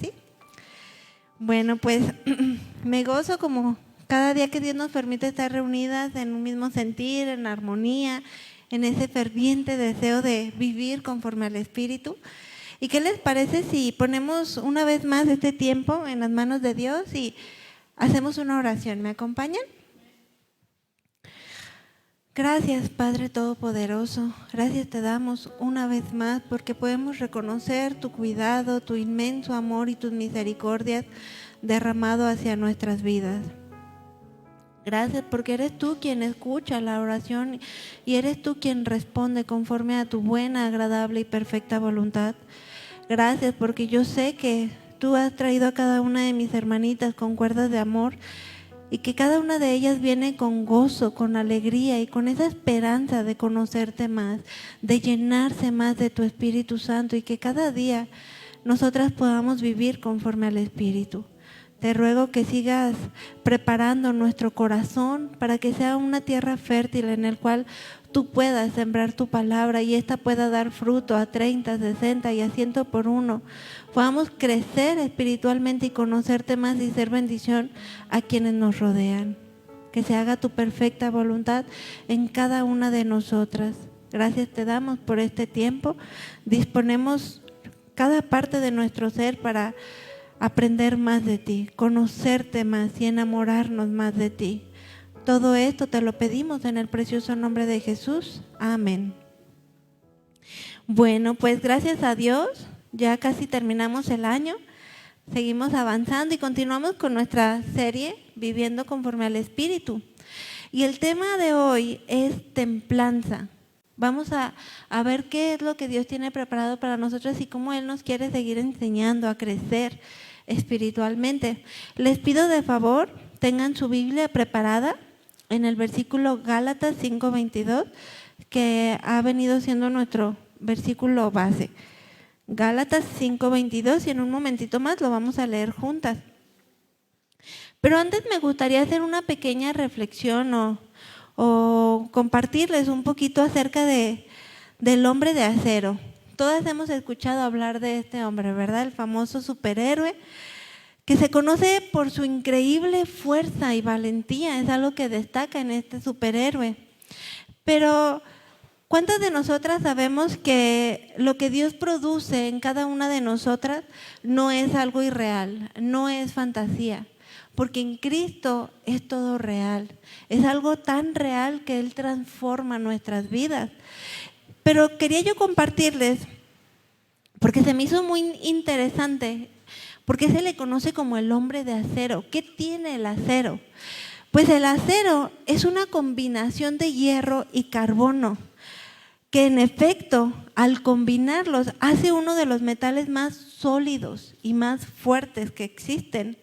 ¿Sí? Bueno, pues me gozo como cada día que Dios nos permite estar reunidas en un mismo sentir, en armonía, en ese ferviente deseo de vivir conforme al Espíritu. ¿Y qué les parece si ponemos una vez más este tiempo en las manos de Dios y hacemos una oración? ¿Me acompañan? Gracias, Padre Todopoderoso. Gracias te damos una vez más porque podemos reconocer tu cuidado, tu inmenso amor y tus misericordias derramado hacia nuestras vidas. Gracias porque eres tú quien escucha la oración y eres tú quien responde conforme a tu buena, agradable y perfecta voluntad. Gracias porque yo sé que tú has traído a cada una de mis hermanitas con cuerdas de amor y que cada una de ellas viene con gozo, con alegría y con esa esperanza de conocerte más, de llenarse más de tu Espíritu Santo y que cada día nosotras podamos vivir conforme al Espíritu. Te ruego que sigas preparando nuestro corazón para que sea una tierra fértil en el cual tú puedas sembrar tu palabra y esta pueda dar fruto a 30, 60 y a 100 por uno. Podamos crecer espiritualmente y conocerte más y ser bendición a quienes nos rodean. Que se haga tu perfecta voluntad en cada una de nosotras. Gracias te damos por este tiempo. Disponemos cada parte de nuestro ser para aprender más de ti, conocerte más y enamorarnos más de ti. Todo esto te lo pedimos en el precioso nombre de Jesús. Amén. Bueno, pues gracias a Dios, ya casi terminamos el año. Seguimos avanzando y continuamos con nuestra serie Viviendo conforme al Espíritu. Y el tema de hoy es templanza. Vamos a ver qué es lo que Dios tiene preparado para nosotros y cómo Él nos quiere seguir enseñando a crecer espiritualmente. Les pido de favor, tengan su Biblia preparada en el versículo Gálatas 5:22, que ha venido siendo nuestro versículo base. Gálatas 5:22 y en un momentito más lo vamos a leer juntas. Pero antes me gustaría hacer una pequeña reflexión o compartirles un poquito acerca del hombre de acero. Todas hemos escuchado hablar de este hombre, ¿verdad? El famoso superhéroe que se conoce por su increíble fuerza y valentía. Es algo que destaca en este superhéroe. Pero ¿cuántas de nosotras sabemos que lo que Dios produce en cada una de nosotras no es algo irreal, no es fantasía? Porque en Cristo es todo real. Es algo tan real que Él transforma nuestras vidas. Pero quería yo compartirles, porque se me hizo muy interesante, porque se le conoce como el hombre de acero. ¿Qué tiene el acero? Pues el acero es una combinación de hierro y carbono, que en efecto, al combinarlos, hace uno de los metales más sólidos y más fuertes que existen.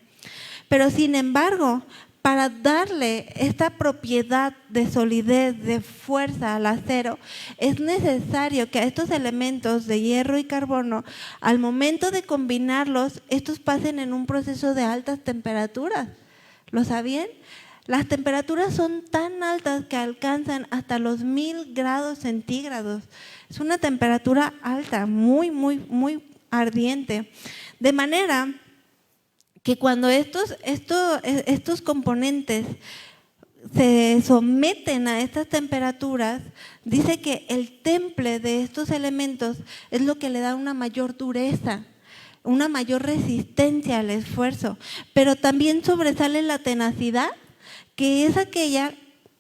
Pero sin embargo, para darle esta propiedad de solidez, de fuerza al acero, es necesario que a estos elementos de hierro y carbono, al momento de combinarlos, estos pasen en un proceso de altas temperaturas. ¿Lo sabían? Las temperaturas son tan altas que alcanzan hasta los 1000 grados centígrados. Es una temperatura alta, muy, muy, muy ardiente. De manera que cuando estos componentes se someten a estas temperaturas, dice que el temple de estos elementos es lo que le da una mayor dureza, una mayor resistencia al esfuerzo, pero también sobresale la tenacidad, que es aquella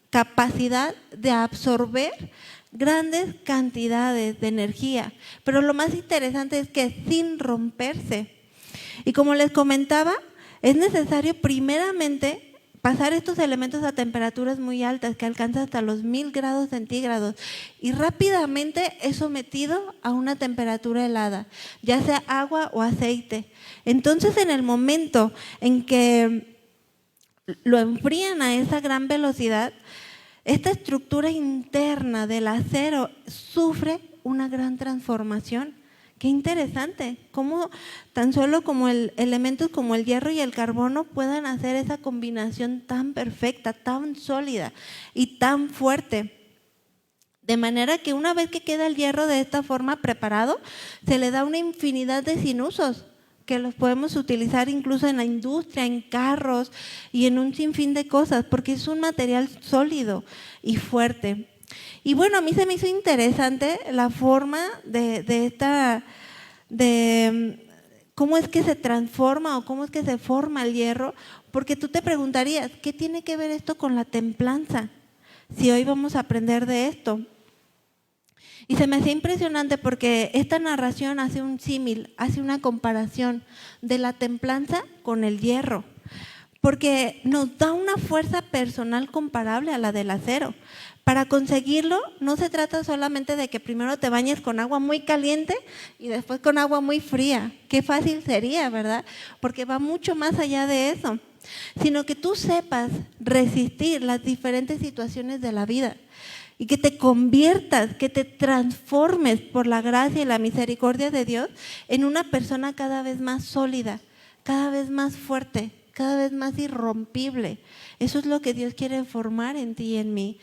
capacidad de absorber grandes cantidades de energía. Pero lo más interesante es que sin romperse. Y como les comentaba, es necesario primeramente pasar estos elementos a temperaturas muy altas, que alcanzan hasta los 1000 grados centígrados, y rápidamente es sometido a una temperatura helada, ya sea agua o aceite. Entonces, en el momento en que lo enfrían a esa gran velocidad, esta estructura interna del acero sufre una gran transformación. Qué interesante, cómo tan solo como elementos como el hierro y el carbono puedan hacer esa combinación tan perfecta, tan sólida y tan fuerte. De manera que una vez que queda el hierro de esta forma preparado, se le da una infinidad de sinusos que los podemos utilizar incluso en la industria, en carros y en un sinfín de cosas, porque es un material sólido y fuerte. Y bueno, a mí se me hizo interesante la forma de cómo es que se transforma o cómo es que se forma el hierro, porque tú te preguntarías, ¿qué tiene que ver esto con la templanza? Si hoy vamos a aprender de esto. Y se me hacía impresionante porque esta narración hace un símil, hace una comparación de la templanza con el hierro, porque nos da una fuerza personal comparable a la del acero. Para conseguirlo, no se trata solamente de que primero te bañes con agua muy caliente y después con agua muy fría. Qué fácil sería, ¿verdad? Porque va mucho más allá de eso, sino que tú sepas resistir las diferentes situaciones de la vida y que te conviertas, que te transformes por la gracia y la misericordia de Dios en una persona cada vez más sólida, cada vez más fuerte, cada vez más irrompible. Eso es lo que Dios quiere formar en ti y en mí.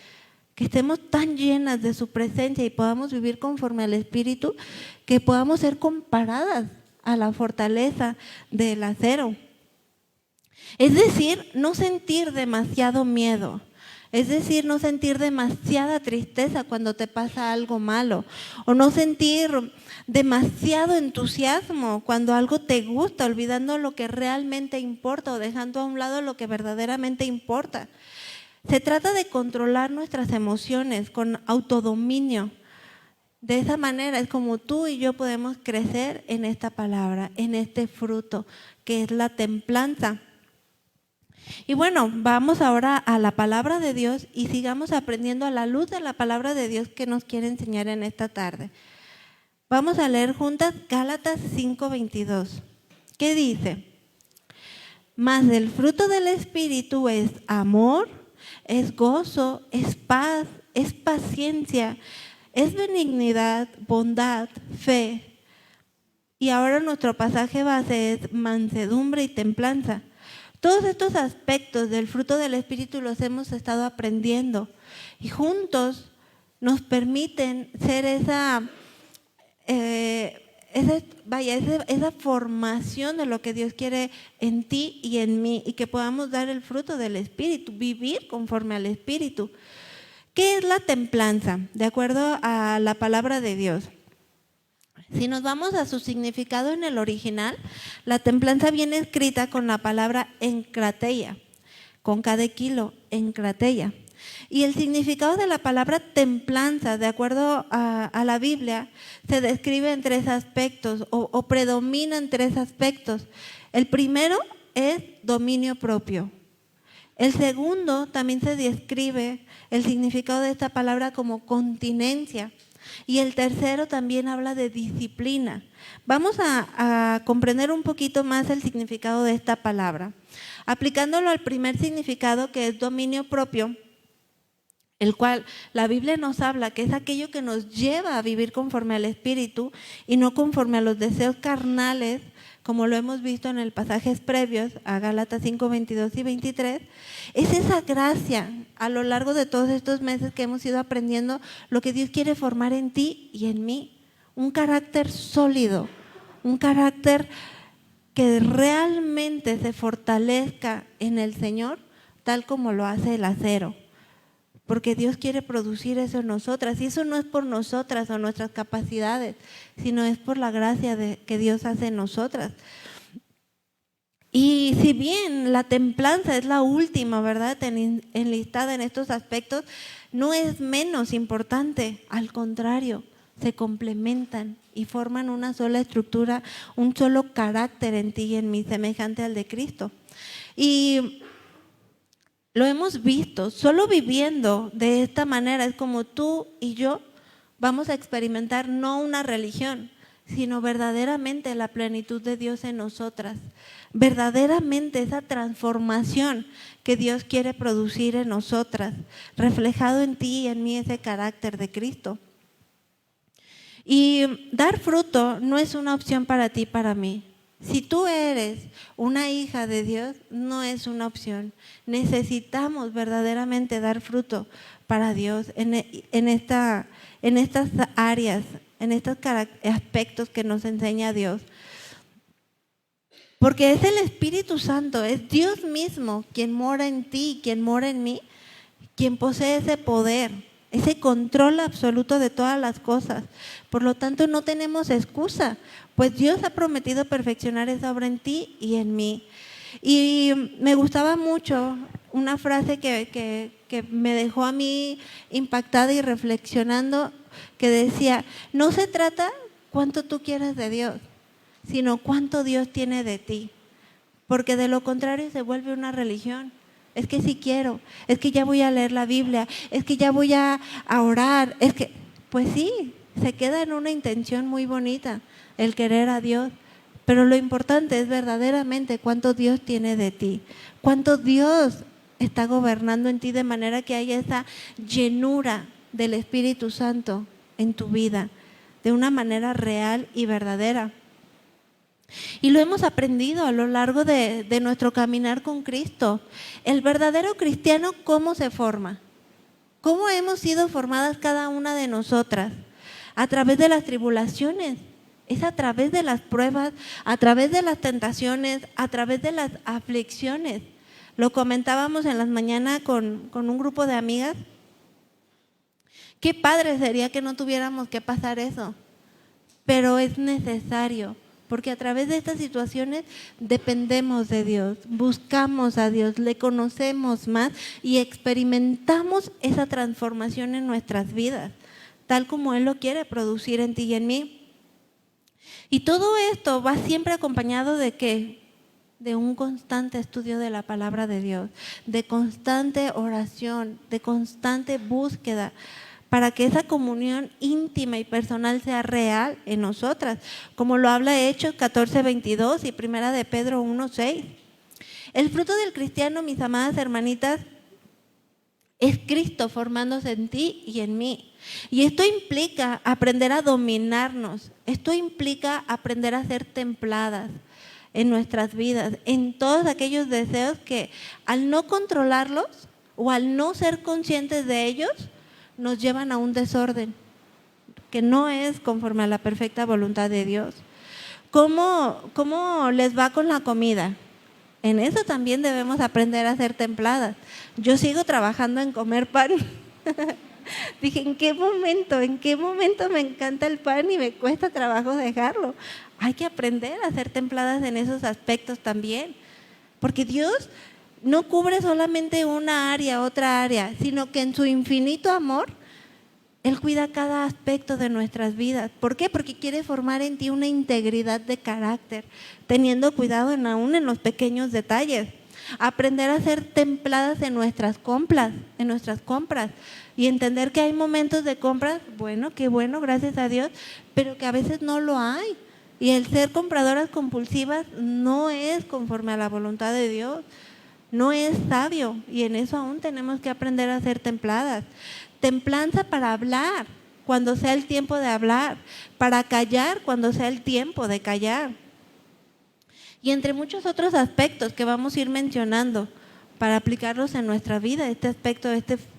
Que estemos tan llenas de su presencia y podamos vivir conforme al Espíritu, que podamos ser comparadas a la fortaleza del acero. Es decir, no sentir demasiado miedo. Es decir, no sentir demasiada tristeza cuando te pasa algo malo, o no sentir demasiado entusiasmo cuando algo te gusta, olvidando lo que realmente importa o dejando a un lado lo que verdaderamente importa. Se trata de controlar nuestras emociones con autodominio. De esa manera es como tú y yo podemos crecer en esta palabra, en este fruto que es la templanza. Y bueno, vamos ahora a la palabra de Dios y sigamos aprendiendo a la luz de la palabra de Dios que nos quiere enseñar en esta tarde. Vamos a leer juntas Gálatas 5:22. ¿Qué dice? Mas el fruto del Espíritu es amor, es gozo, es paz, es paciencia, es benignidad, bondad, fe. Y ahora nuestro pasaje base es mansedumbre y templanza. Todos estos aspectos del fruto del Espíritu los hemos estado aprendiendo y juntos nos permiten ser esa formación de lo que Dios quiere en ti y en mí, y que podamos dar el fruto del Espíritu, vivir conforme al Espíritu. ¿Qué es la templanza? De acuerdo a la palabra de Dios. Si nos vamos a su significado en el original, la templanza viene escrita con la palabra enkrateia, con cada kilo, enkrateia. Y el significado de la palabra templanza, de acuerdo a la Biblia, se describe en tres aspectos o predomina en tres aspectos. El primero es dominio propio. El segundo también se describe el significado de esta palabra como continencia. Y el tercero también habla de disciplina. Vamos a comprender un poquito más el significado de esta palabra. Aplicándolo al primer significado, que es dominio propio, el cual la Biblia nos habla que es aquello que nos lleva a vivir conforme al Espíritu y no conforme a los deseos carnales, como lo hemos visto en el pasajes previos a Gálatas 5:22 y 23, es esa gracia a lo largo de todos estos meses que hemos ido aprendiendo lo que Dios quiere formar en ti y en mí. Un carácter sólido, un carácter que realmente se fortalezca en el Señor, tal como lo hace el acero. Porque Dios quiere producir eso en nosotras, y eso no es por nosotras o nuestras capacidades, sino es por la gracia que Dios hace en nosotras. Y si bien la templanza es la última, ¿verdad?, enlistada en estos aspectos, no es menos importante, al contrario, se complementan y forman una sola estructura, un solo carácter en ti y en mí, semejante al de Cristo. Y lo hemos visto, solo viviendo de esta manera es como tú y yo vamos a experimentar no una religión, sino verdaderamente la plenitud de Dios en nosotras, verdaderamente esa transformación que Dios quiere producir en nosotras, reflejado en ti y en mí ese carácter de Cristo. Y dar fruto no es una opción para ti y para mí. Si tú eres una hija de Dios, no es una opción. Necesitamos verdaderamente dar fruto para Dios en estas áreas, en estos aspectos que nos enseña Dios. Porque es el Espíritu Santo, es Dios mismo quien mora en ti, quien mora en mí, quien posee ese poder, ese control absoluto de todas las cosas. Por lo tanto, no tenemos excusa, pues Dios ha prometido perfeccionar esa obra en ti y en mí. Y me gustaba mucho una frase que me dejó a mí impactada y reflexionando, que decía, no se trata cuánto tú quieras de Dios, sino cuánto Dios tiene de ti. Porque de lo contrario se vuelve una religión. Es que sí quiero, es que ya voy a leer la Biblia, es que ya voy a orar, es que, pues sí, se queda en una intención muy bonita el querer a Dios. Pero lo importante es verdaderamente cuánto Dios tiene de ti, cuánto Dios está gobernando en ti de manera que haya esa llenura del Espíritu Santo en tu vida, de una manera real y verdadera. Y lo hemos aprendido a lo largo de nuestro caminar con Cristo. El verdadero cristiano, ¿cómo se forma? ¿Cómo hemos sido formadas cada una de nosotras? A través de las tribulaciones, es a través de las pruebas, a través de las tentaciones, a través de las aflicciones. Lo comentábamos en las mañanas con un grupo de amigas. Qué padre sería que no tuviéramos que pasar eso, pero es necesario. Porque a través de estas situaciones dependemos de Dios, buscamos a Dios, le conocemos más y experimentamos esa transformación en nuestras vidas, tal como Él lo quiere producir en ti y en mí. Y todo esto va siempre acompañado de ¿qué? De un constante estudio de la palabra de Dios, de constante oración, de constante búsqueda, para que esa comunión íntima y personal sea real en nosotras, como lo habla Hechos 14:22 y Primera de Pedro 1:6. El fruto del cristiano, mis amadas hermanitas, es Cristo formándose en ti y en mí. Y esto implica aprender a dominarnos, esto implica aprender a ser templadas en nuestras vidas, en todos aquellos deseos que al no controlarlos o al no ser conscientes de ellos, nos llevan a un desorden que no es conforme a la perfecta voluntad de Dios. ¿Cómo les va con la comida? En eso también debemos aprender a ser templadas. Yo sigo trabajando en comer pan. Dije, ¿en qué momento me encanta el pan y me cuesta trabajo dejarlo? Hay que aprender a ser templadas en esos aspectos también, porque Dios no cubre solamente una área, otra área, sino que en su infinito amor, Él cuida cada aspecto de nuestras vidas. ¿Por qué? Porque quiere formar en ti una integridad de carácter, teniendo cuidado aún en los pequeños detalles. Aprender a ser templadas en nuestras compras y entender que hay momentos de compras, bueno, qué bueno, gracias a Dios, pero que a veces no lo hay. Y el ser compradoras compulsivas no es conforme a la voluntad de Dios. No es sabio y en eso aún tenemos que aprender a ser templadas. Templanza para hablar cuando sea el tiempo de hablar, para callar cuando sea el tiempo de callar. Y entre muchos otros aspectos que vamos a ir mencionando para aplicarlos en nuestra vida, este aspecto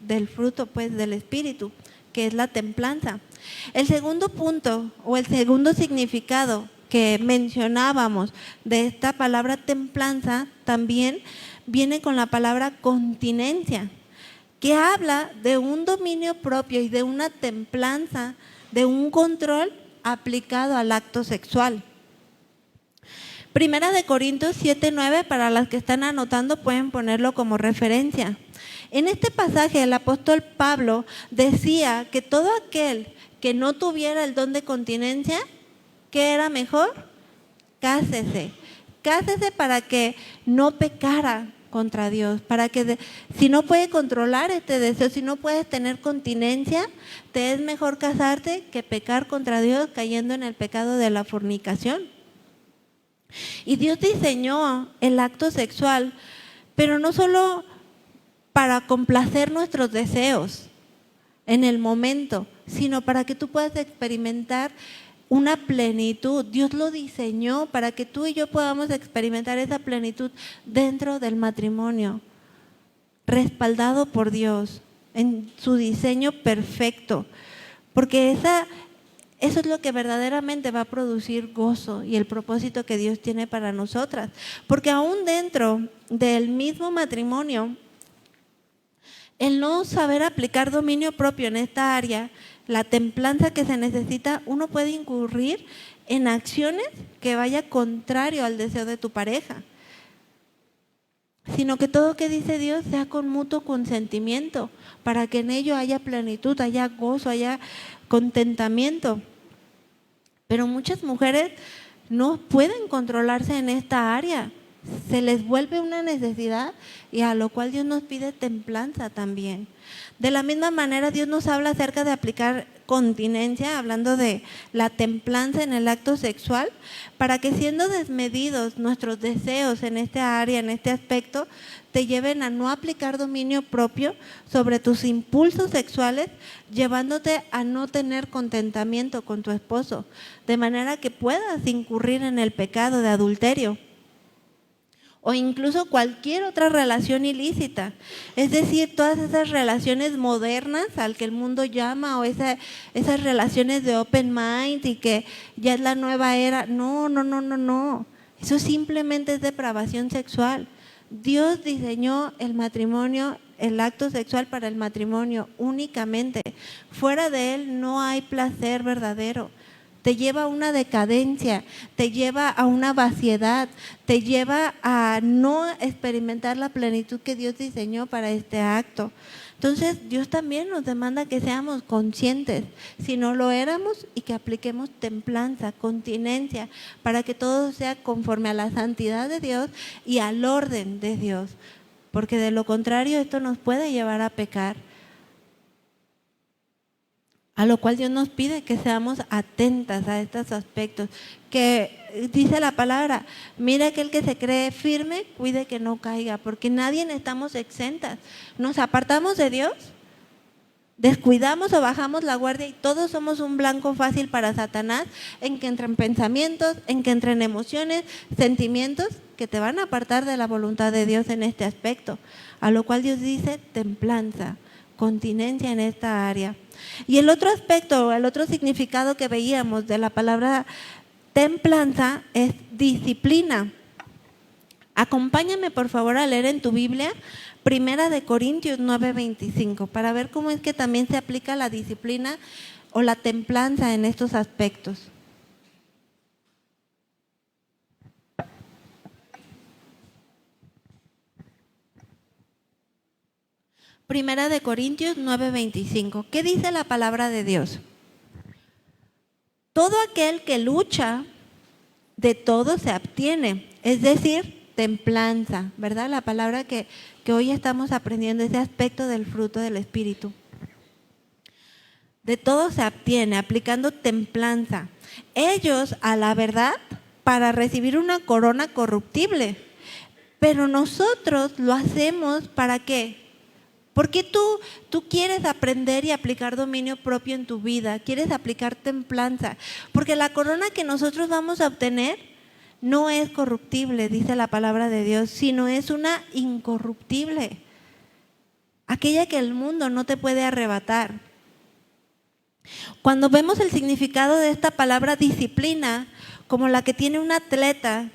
del fruto pues del Espíritu, que es la templanza. El segundo punto o el segundo significado que mencionábamos de esta palabra templanza también viene con la palabra continencia, que habla de un dominio propio y de una templanza, de un control aplicado al acto sexual. Primera de Corintios 7:9, para las que están anotando pueden ponerlo como referencia. En este pasaje el apóstol Pablo decía que todo aquel que no tuviera el don de continencia, ¿qué era mejor? Cásese. Cásese para que no pecara contra Dios, para que si no puede controlar este deseo, si no puedes tener continencia, te es mejor casarte que pecar contra Dios cayendo en el pecado de la fornicación. Y Dios diseñó el acto sexual, pero no solo para complacer nuestros deseos en el momento, sino para que tú puedas experimentar una plenitud. Dios lo diseñó para que tú y yo podamos experimentar esa plenitud dentro del matrimonio, respaldado por Dios en su diseño perfecto, porque Eso es lo que verdaderamente va a producir gozo y el propósito que Dios tiene para nosotras. Porque aún dentro del mismo matrimonio, el no saber aplicar dominio propio en esta área, la templanza que se necesita, uno puede incurrir en acciones que vaya contrario al deseo de tu pareja. Sino que todo que dice Dios sea con mutuo consentimiento, para que en ello haya plenitud, haya gozo, haya contentamiento. Pero muchas mujeres no pueden controlarse en esta área. Se les vuelve una necesidad y a lo cual Dios nos pide templanza también. De la misma manera, Dios nos habla acerca de aplicar continencia, hablando de la templanza en el acto sexual, para que siendo desmedidos nuestros deseos en esta área, en este aspecto, te lleven a no aplicar dominio propio sobre tus impulsos sexuales, llevándote a no tener contentamiento con tu esposo, de manera que puedas incurrir en el pecado de adulterio o incluso cualquier otra relación ilícita. Es decir, todas esas relaciones modernas al que el mundo llama, o esas relaciones de open mind y que ya es la nueva era. No. Eso simplemente es depravación sexual. Dios diseñó el matrimonio, el acto sexual para el matrimonio únicamente. Fuera de él no hay placer verdadero. Te lleva a una decadencia, te lleva a una vaciedad, te lleva a no experimentar la plenitud que Dios diseñó para este acto. Entonces, Dios también nos demanda que seamos conscientes, si no lo éramos, y que apliquemos templanza, continencia, para que todo sea conforme a la santidad de Dios y al orden de Dios, porque de lo contrario esto nos puede llevar a pecar. A lo cual Dios nos pide que seamos atentas a estos aspectos, que dice la palabra, mira aquel que se cree firme, cuide que no caiga, porque nadie estamos exentas. Nos apartamos de Dios, descuidamos o bajamos la guardia y todos somos un blanco fácil para Satanás, en que entren pensamientos, en que entren emociones, sentimientos que te van a apartar de la voluntad de Dios en este aspecto. A lo cual Dios dice templanza, continencia en esta área. Y el otro aspecto, el otro significado que veíamos de la palabra templanza es disciplina. Acompáñame por favor a leer en tu Biblia 1 Corintios 9:25 para ver cómo es que también se aplica la disciplina o la templanza en estos aspectos. Primera de Corintios 9:25. ¿Qué dice la palabra de Dios? Todo aquel que lucha, de todo se abstiene, es decir, templanza, ¿verdad? La palabra que hoy estamos aprendiendo, ese aspecto del fruto del Espíritu. De todo se abstiene, aplicando templanza. Ellos, a la verdad, para recibir una corona corruptible, pero nosotros lo hacemos ¿para qué? Porque tú quieres aprender y aplicar dominio propio en tu vida, quieres aplicar templanza, porque la corona que nosotros vamos a obtener no es corruptible, dice la palabra de Dios, sino es una incorruptible, aquella que el mundo no te puede arrebatar. Cuando vemos el significado de esta palabra disciplina, como la que tiene un atleta,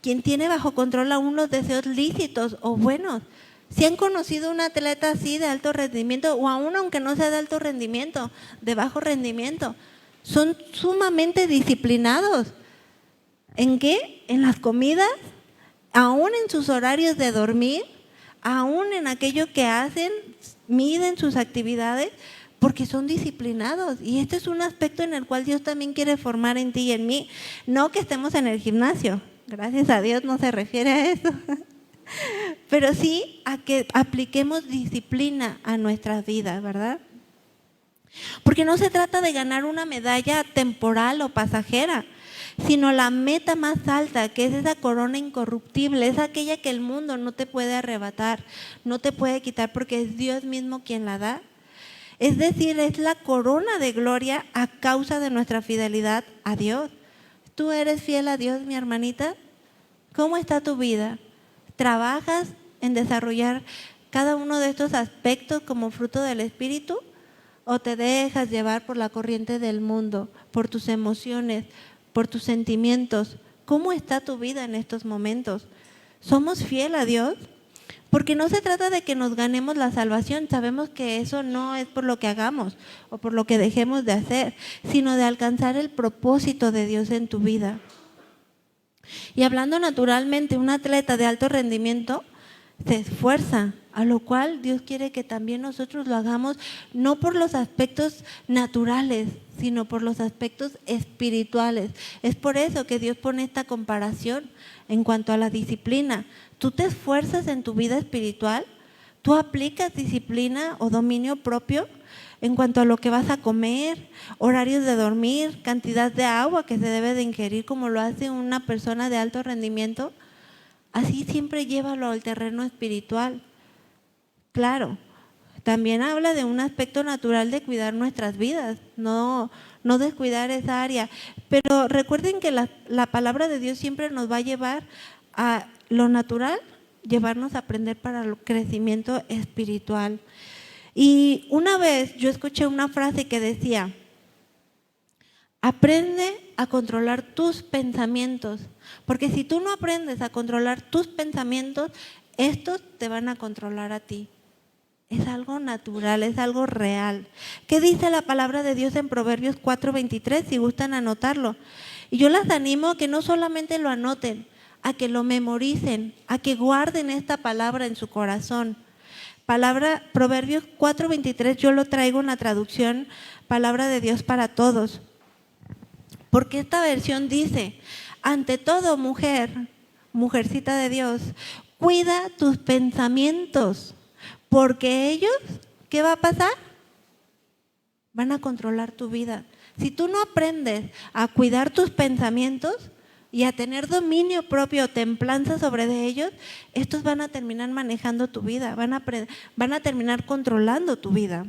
quien tiene bajo control aún los deseos lícitos o buenos. Si han conocido un atleta así de alto rendimiento, o aún aunque no sea de alto rendimiento, de bajo rendimiento, son sumamente disciplinados. ¿En qué? En las comidas, aún en sus horarios de dormir, aún en aquello que hacen, miden sus actividades, porque son disciplinados. Y este es un aspecto en el cual Dios también quiere formar en ti y en mí. No que estemos en el gimnasio, gracias a Dios no se refiere a eso. Pero sí a que apliquemos disciplina a nuestras vidas, ¿verdad? Porque no se trata de ganar una medalla temporal o pasajera, sino la meta más alta, que es esa corona incorruptible, es aquella que el mundo no te puede arrebatar, no te puede quitar, porque es Dios mismo quien la da. Es decir, es la corona de gloria a causa de nuestra fidelidad a Dios. ¿Tú eres fiel a Dios, mi hermanita? ¿Cómo está tu vida? ¿Trabajas en desarrollar cada uno de estos aspectos como fruto del Espíritu? o te dejas llevar por la corriente del mundo, por tus emociones, por tus sentimientos? ¿Cómo está tu vida en estos momentos? ¿Somos fieles a Dios? Porque no se trata de que nos ganemos la salvación, sabemos que eso no es por lo que hagamos o por lo que dejemos de hacer, sino de alcanzar el propósito de Dios en tu vida. Y hablando naturalmente, un atleta de alto rendimiento se esfuerza, a lo cual Dios quiere que también nosotros lo hagamos, no por los aspectos naturales, sino por los aspectos espirituales. Es por eso que Dios pone esta comparación en cuanto a la disciplina. ¿Tú te esfuerzas en tu vida espiritual? ¿Tú aplicas disciplina o dominio propio en cuanto a lo que vas a comer, horarios de dormir, cantidad de agua que se debe de ingerir como lo hace una persona de alto rendimiento? Así siempre llévalo al terreno espiritual. Claro, también habla de un aspecto natural de cuidar nuestras vidas, no descuidar esa área. Pero recuerden que la palabra de Dios siempre nos va a llevar a lo natural, llevarnos a aprender para el crecimiento espiritual. Y una vez yo escuché una frase que decía: aprende a controlar tus pensamientos, porque si tú no aprendes a controlar tus pensamientos, estos te van a controlar a ti. Es algo natural, es algo real. ¿Qué dice la palabra de Dios en Proverbios 4:23? Si gustan anotarlo. Y yo las animo a que no solamente lo anoten, a que lo memoricen, a que guarden esta palabra en su corazón. Proverbios 4:23, yo lo traigo en la traducción Palabra de Dios para Todos. Porque esta versión dice: ante todo, mujercita de Dios, cuida tus pensamientos, porque ellos, ¿qué va a pasar? Van a controlar tu vida. Si tú no aprendes a cuidar tus pensamientos y a tener dominio propio, templanza sobre de ellos, estos van a terminar manejando tu vida, van a terminar controlando tu vida.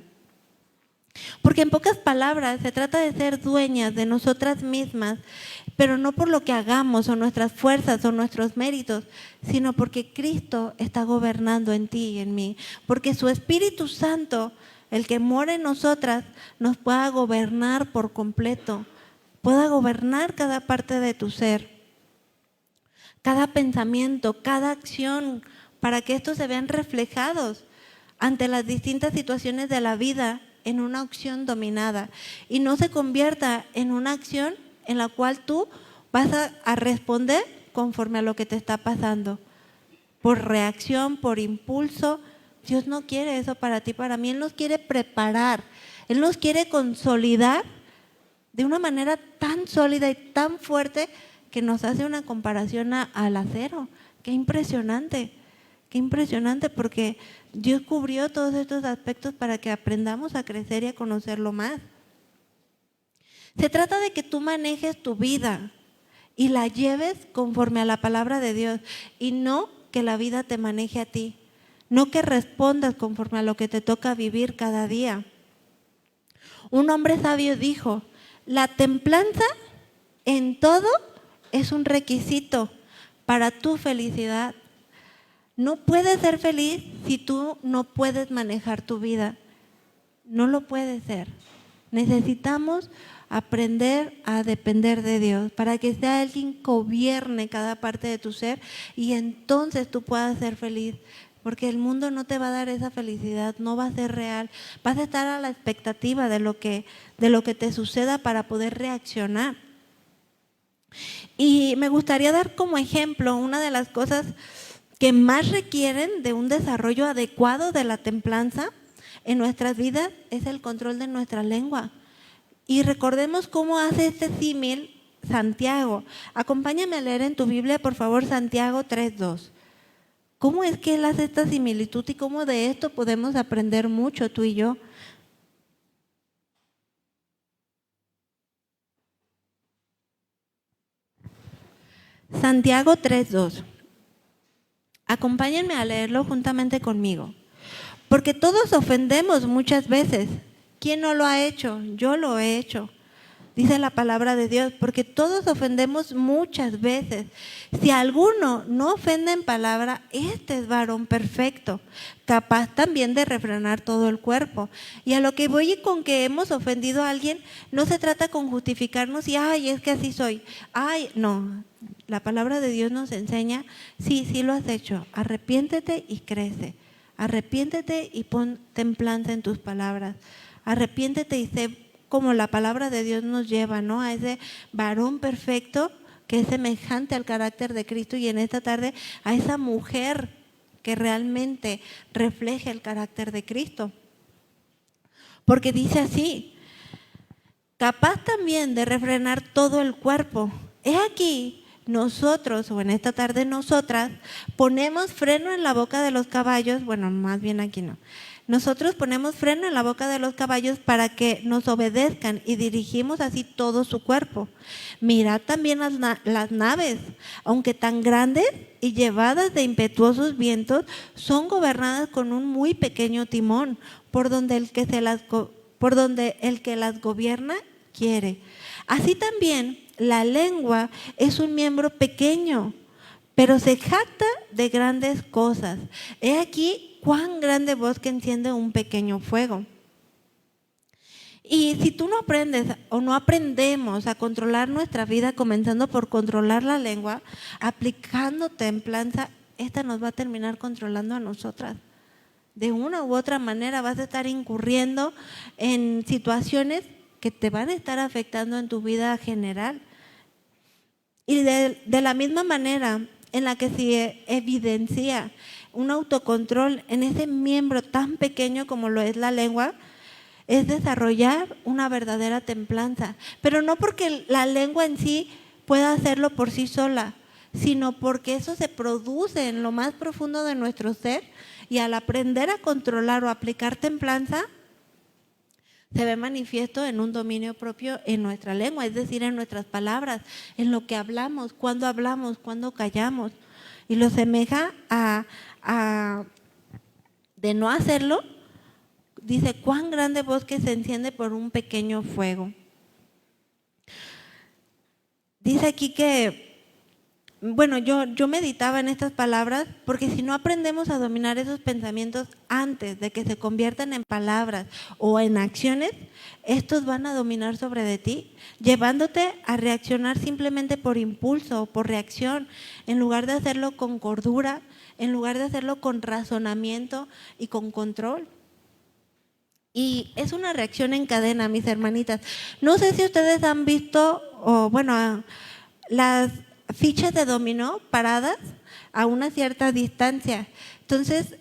Porque en pocas palabras se trata de ser dueñas de nosotras mismas, pero no por lo que hagamos o nuestras fuerzas o nuestros méritos, sino porque Cristo está gobernando en ti y en mí. Porque su Espíritu Santo, el que mora en nosotras, nos pueda gobernar por completo, pueda gobernar cada parte de tu ser, cada pensamiento, cada acción, para que estos se vean reflejados ante las distintas situaciones de la vida en una acción dominada y no se convierta en una acción en la cual tú vas a responder conforme a lo que te está pasando, por reacción, por impulso. Dios no quiere eso para ti, para mí. Él nos quiere preparar, Él nos quiere consolidar de una manera tan sólida y tan fuerte que nos hace una comparación al acero. Qué impresionante, porque Dios cubrió todos estos aspectos para que aprendamos a crecer y a conocerlo más. Se trata de que tú manejes tu vida y la lleves conforme a la palabra de Dios y no que la vida te maneje a ti, no que respondas conforme a lo que te toca vivir cada día. Un hombre sabio dijo: la templanza en todo es un requisito para tu felicidad. No puedes ser feliz si tú no puedes manejar tu vida. No lo puedes ser. Necesitamos aprender a depender de Dios para que sea Él quien gobierne cada parte de tu ser y entonces tú puedas ser feliz. Porque el mundo no te va a dar esa felicidad, no va a ser real. Vas a estar a la expectativa de lo que te suceda para poder reaccionar. Y me gustaría dar como ejemplo una de las cosas que más requieren de un desarrollo adecuado de la templanza en nuestras vidas es el control de nuestra lengua. Y recordemos cómo hace este símil Santiago. Acompáñame a leer en tu Biblia, por favor, Santiago 3:2. ¿Cómo es que él hace esta similitud y cómo de esto podemos aprender mucho tú y yo? Santiago 3:2. Acompáñenme a leerlo juntamente conmigo. Porque todos ofendemos muchas veces. ¿Quién no lo ha hecho? Yo lo he hecho. dice la palabra de Dios, porque todos ofendemos muchas veces. Si alguno no ofende en palabra, este es varón perfecto, capaz también de refrenar todo el cuerpo. Y a lo que voy con que hemos ofendido a alguien, no se trata con justificarnos y, ay, es que así soy. Ay, no, la palabra de Dios nos enseña, sí lo has hecho, arrepiéntete y crece. Arrepiéntete y pon templanza en tus palabras. Arrepiéntete y sé como la palabra de Dios nos lleva, ¿no? A ese varón perfecto que es semejante al carácter de Cristo, y en esta tarde a esa mujer que realmente refleje el carácter de Cristo. Porque dice así, capaz también de refrenar todo el cuerpo. He aquí, nosotros, o en esta tarde nosotras, ponemos freno en la boca de los caballos, bueno, más bien aquí no. Nosotros ponemos freno en la boca de los caballos para que nos obedezcan y dirigimos así todo su cuerpo. Mirad también las naves, aunque tan grandes y llevadas de impetuosos vientos, son gobernadas con un muy pequeño timón, por donde el que las gobierna quiere. Así también la lengua es un miembro pequeño, pero se jacta de grandes cosas. He aquí cuán grande voz que enciende un pequeño fuego. Y si tú no aprendes o no aprendemos a controlar nuestra vida, comenzando por controlar la lengua, aplicando templanza, esta nos va a terminar controlando a nosotras. De una u otra manera vas a estar incurriendo en situaciones que te van a estar afectando en tu vida general. Y de la misma manera en la que se evidencia un autocontrol en ese miembro tan pequeño como lo es la lengua, es desarrollar una verdadera templanza. Pero no porque la lengua en sí pueda hacerlo por sí sola, sino porque eso se produce en lo más profundo de nuestro ser, y al aprender a controlar o aplicar templanza, se ve manifiesto en un dominio propio en nuestra lengua, es decir, en nuestras palabras, en lo que hablamos, cuando callamos. Y lo semeja a de no hacerlo, dice, cuán grande bosque se enciende por un pequeño fuego. Dice aquí que, bueno, yo meditaba en estas palabras, porque si no aprendemos a dominar esos pensamientos antes de que se conviertan en palabras o en acciones, estos van a dominar sobre de ti, llevándote a reaccionar simplemente por impulso o por reacción, en lugar de hacerlo con cordura, en lugar de hacerlo con razonamiento y con control. Y es una reacción en cadena, mis hermanitas. No sé si ustedes han visto, o bueno, las fichas de dominó paradas a una cierta distancia. Entonces,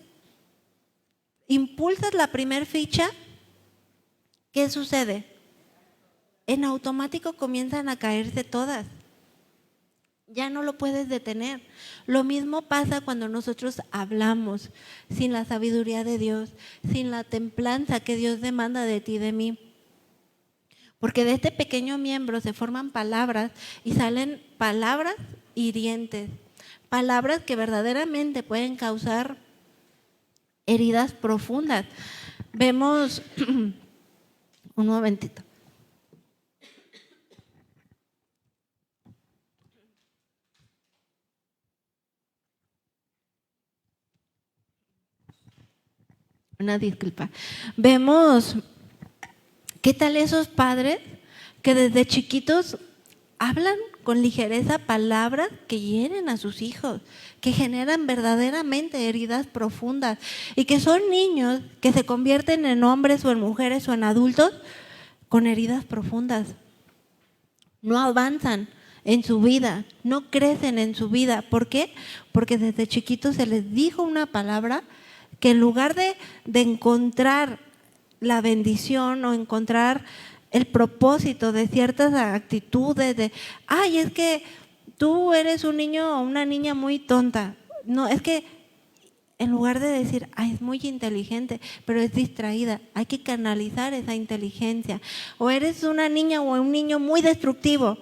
impulsas la primer ficha, ¿qué sucede? En automático comienzan a caerse todas. Ya no lo puedes detener. Lo mismo pasa cuando nosotros hablamos sin la sabiduría de Dios, sin la templanza que Dios demanda de ti y de mí. Porque de este pequeño miembro se forman palabras y salen palabras hirientes, palabras que verdaderamente pueden causar heridas profundas. Vemos, un momentito. Una disculpa. Vemos, ¿qué tal esos padres que desde chiquitos hablan con ligereza palabras que hieren a sus hijos, que generan verdaderamente heridas profundas, y que son niños que se convierten en hombres o en mujeres o en adultos con heridas profundas? No avanzan en su vida, no crecen en su vida. ¿Por qué? Porque desde chiquitos se les dijo una palabra que en lugar de encontrar la bendición o encontrar el propósito de ciertas actitudes, de, ay, es que tú eres un niño o una niña muy tonta. No, es que en lugar de decir, ay, es muy inteligente, pero es distraída, hay que canalizar esa inteligencia. O eres una niña o un niño muy destructivo,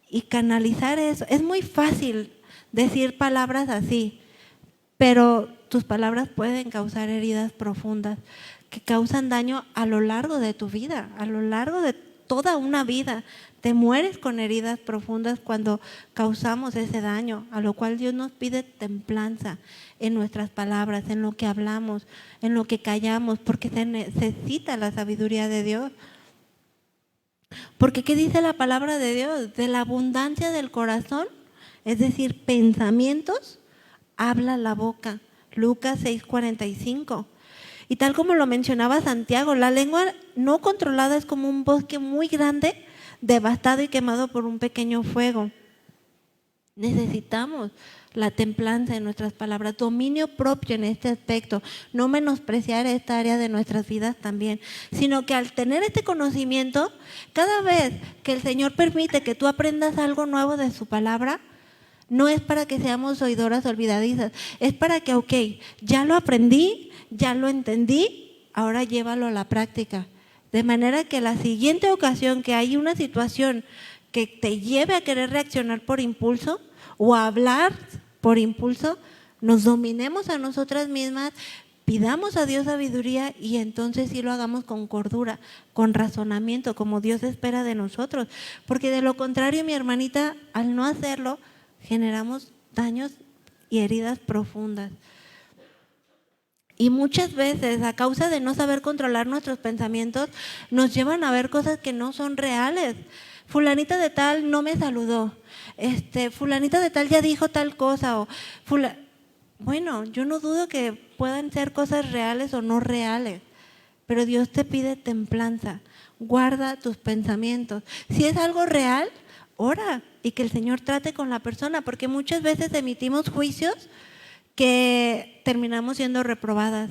y canalizar eso. Es muy fácil decir palabras así, pero tus palabras pueden causar heridas profundas que causan daño a lo largo de tu vida, a lo largo de toda una vida. Te mueres con heridas profundas cuando causamos ese daño, a lo cual Dios nos pide templanza en nuestras palabras, en lo que hablamos, en lo que callamos, porque se necesita la sabiduría de Dios. Porque ¿qué dice la palabra de Dios? De la abundancia del corazón, es decir, pensamientos, habla la boca. Lucas 6:45. Y tal como lo mencionaba Santiago, la lengua no controlada es como un bosque muy grande, devastado y quemado por un pequeño fuego. Necesitamos la templanza en nuestras palabras, dominio propio en este aspecto, no menospreciar esta área de nuestras vidas también, sino que al tener este conocimiento, cada vez que el Señor permite que tú aprendas algo nuevo de su palabra, no es para que seamos oidoras olvidadizas, es para que, ok, ya lo aprendí, ya lo entendí, ahora llévalo a la práctica. De manera que la siguiente ocasión que hay una situación que te lleve a querer reaccionar por impulso o a hablar por impulso, nos dominemos a nosotras mismas, pidamos a Dios sabiduría y entonces sí lo hagamos con cordura, con razonamiento, como Dios espera de nosotros. Porque de lo contrario, mi hermanita, al no hacerlo, generamos daños y heridas profundas. Y muchas veces, a causa de no saber controlar nuestros pensamientos, nos llevan a ver cosas que no son reales. Fulanita de tal no me saludó, fulanita de tal ya dijo tal cosa, bueno, yo no dudo que puedan ser cosas reales o no reales, pero Dios te pide templanza, guarda tus pensamientos. Si es algo real, ora y que el Señor trate con la persona, porque muchas veces emitimos juicios que terminamos siendo reprobadas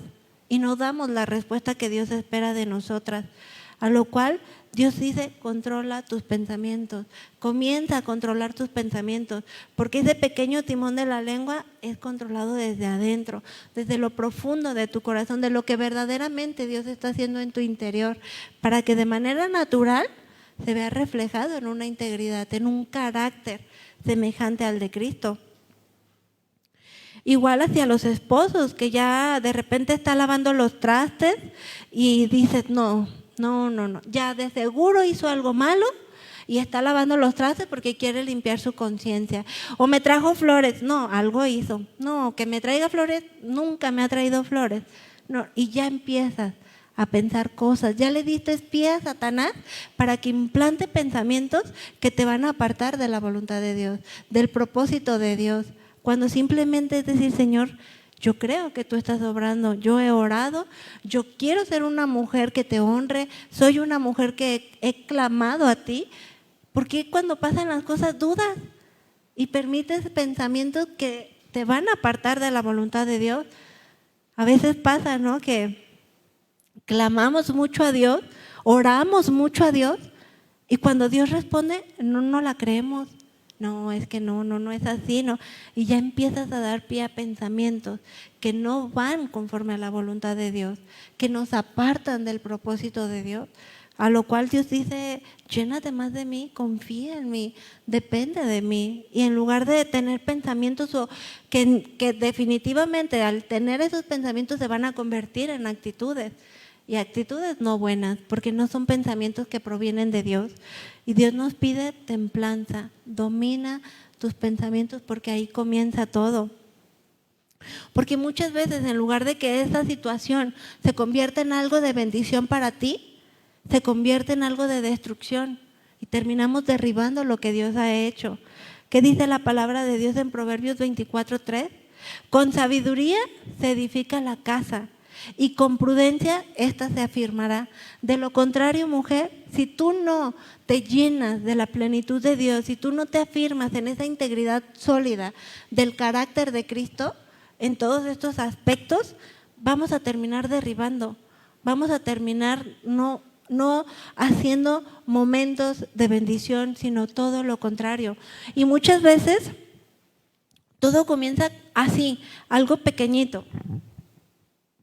y no damos la respuesta que Dios espera de nosotras, a lo cual Dios dice, controla tus pensamientos, comienza a controlar tus pensamientos, porque ese pequeño timón de la lengua es controlado desde adentro, desde lo profundo de tu corazón, de lo que verdaderamente Dios está haciendo en tu interior, para que de manera natural se vea reflejado en una integridad, en un carácter semejante al de Cristo. Igual hacia los esposos, que ya de repente está lavando los trastes y dices, no, ya de seguro hizo algo malo y está lavando los trastes porque quiere limpiar su conciencia. O me trajo flores, no, algo hizo. No, que me traiga flores, nunca me ha traído flores. No, y ya empiezas a pensar cosas, ya le diste pie a Satanás para que implante pensamientos que te van a apartar de la voluntad de Dios, del propósito de Dios. Cuando simplemente es decir, Señor, yo creo que tú estás obrando, yo he orado, yo quiero ser una mujer que te honre, soy una mujer que he clamado a ti. ¿Por qué cuando pasan las cosas dudas y permites pensamientos que te van a apartar de la voluntad de Dios? A veces pasa, ¿no?, que clamamos mucho a Dios, oramos mucho a Dios y cuando Dios responde no la creemos. No, es que no es así, no. Y ya empiezas a dar pie a pensamientos que no van conforme a la voluntad de Dios, que nos apartan del propósito de Dios, a lo cual Dios dice, llénate más de mí, confía en mí, depende de mí. Y en lugar de tener pensamientos que definitivamente al tener esos pensamientos se van a convertir en actitudes, y actitudes no buenas, porque no son pensamientos que provienen de Dios. Y Dios nos pide templanza, domina tus pensamientos porque ahí comienza todo. Porque muchas veces en lugar de que esta situación se convierta en algo de bendición para ti, se convierte en algo de destrucción y terminamos derribando lo que Dios ha hecho. ¿Qué dice la palabra de Dios en Proverbios 24:3? Con sabiduría se edifica la casa y con prudencia ésta se afirmará. De lo contrario, mujer, si tú no te llenas de la plenitud de Dios, si tú no te afirmas en esa integridad sólida del carácter de Cristo, en todos estos aspectos, vamos a terminar derribando, vamos a terminar no haciendo momentos de bendición, sino todo lo contrario. Y muchas veces todo comienza así, algo pequeñito.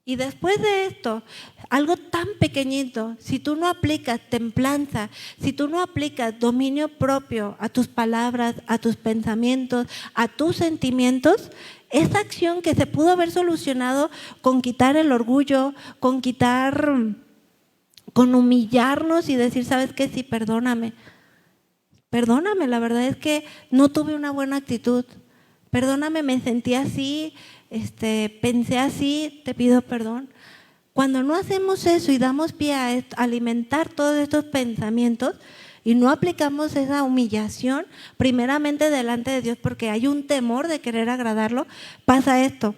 Y después de esto, algo tan pequeñito, si tú no aplicas templanza, si tú no aplicas dominio propio a tus palabras, a tus pensamientos, a tus sentimientos, esa acción que se pudo haber solucionado con quitar el orgullo, con humillarnos y decir, ¿sabes qué? Sí, perdóname. perdóname, la verdad es que no tuve una buena actitud. Perdóname, me sentí así, pensé así, te pido perdón. Cuando no hacemos eso y damos pie a alimentar todos estos pensamientos y no aplicamos esa humillación primeramente delante de Dios porque hay un temor de querer agradarlo, pasa esto.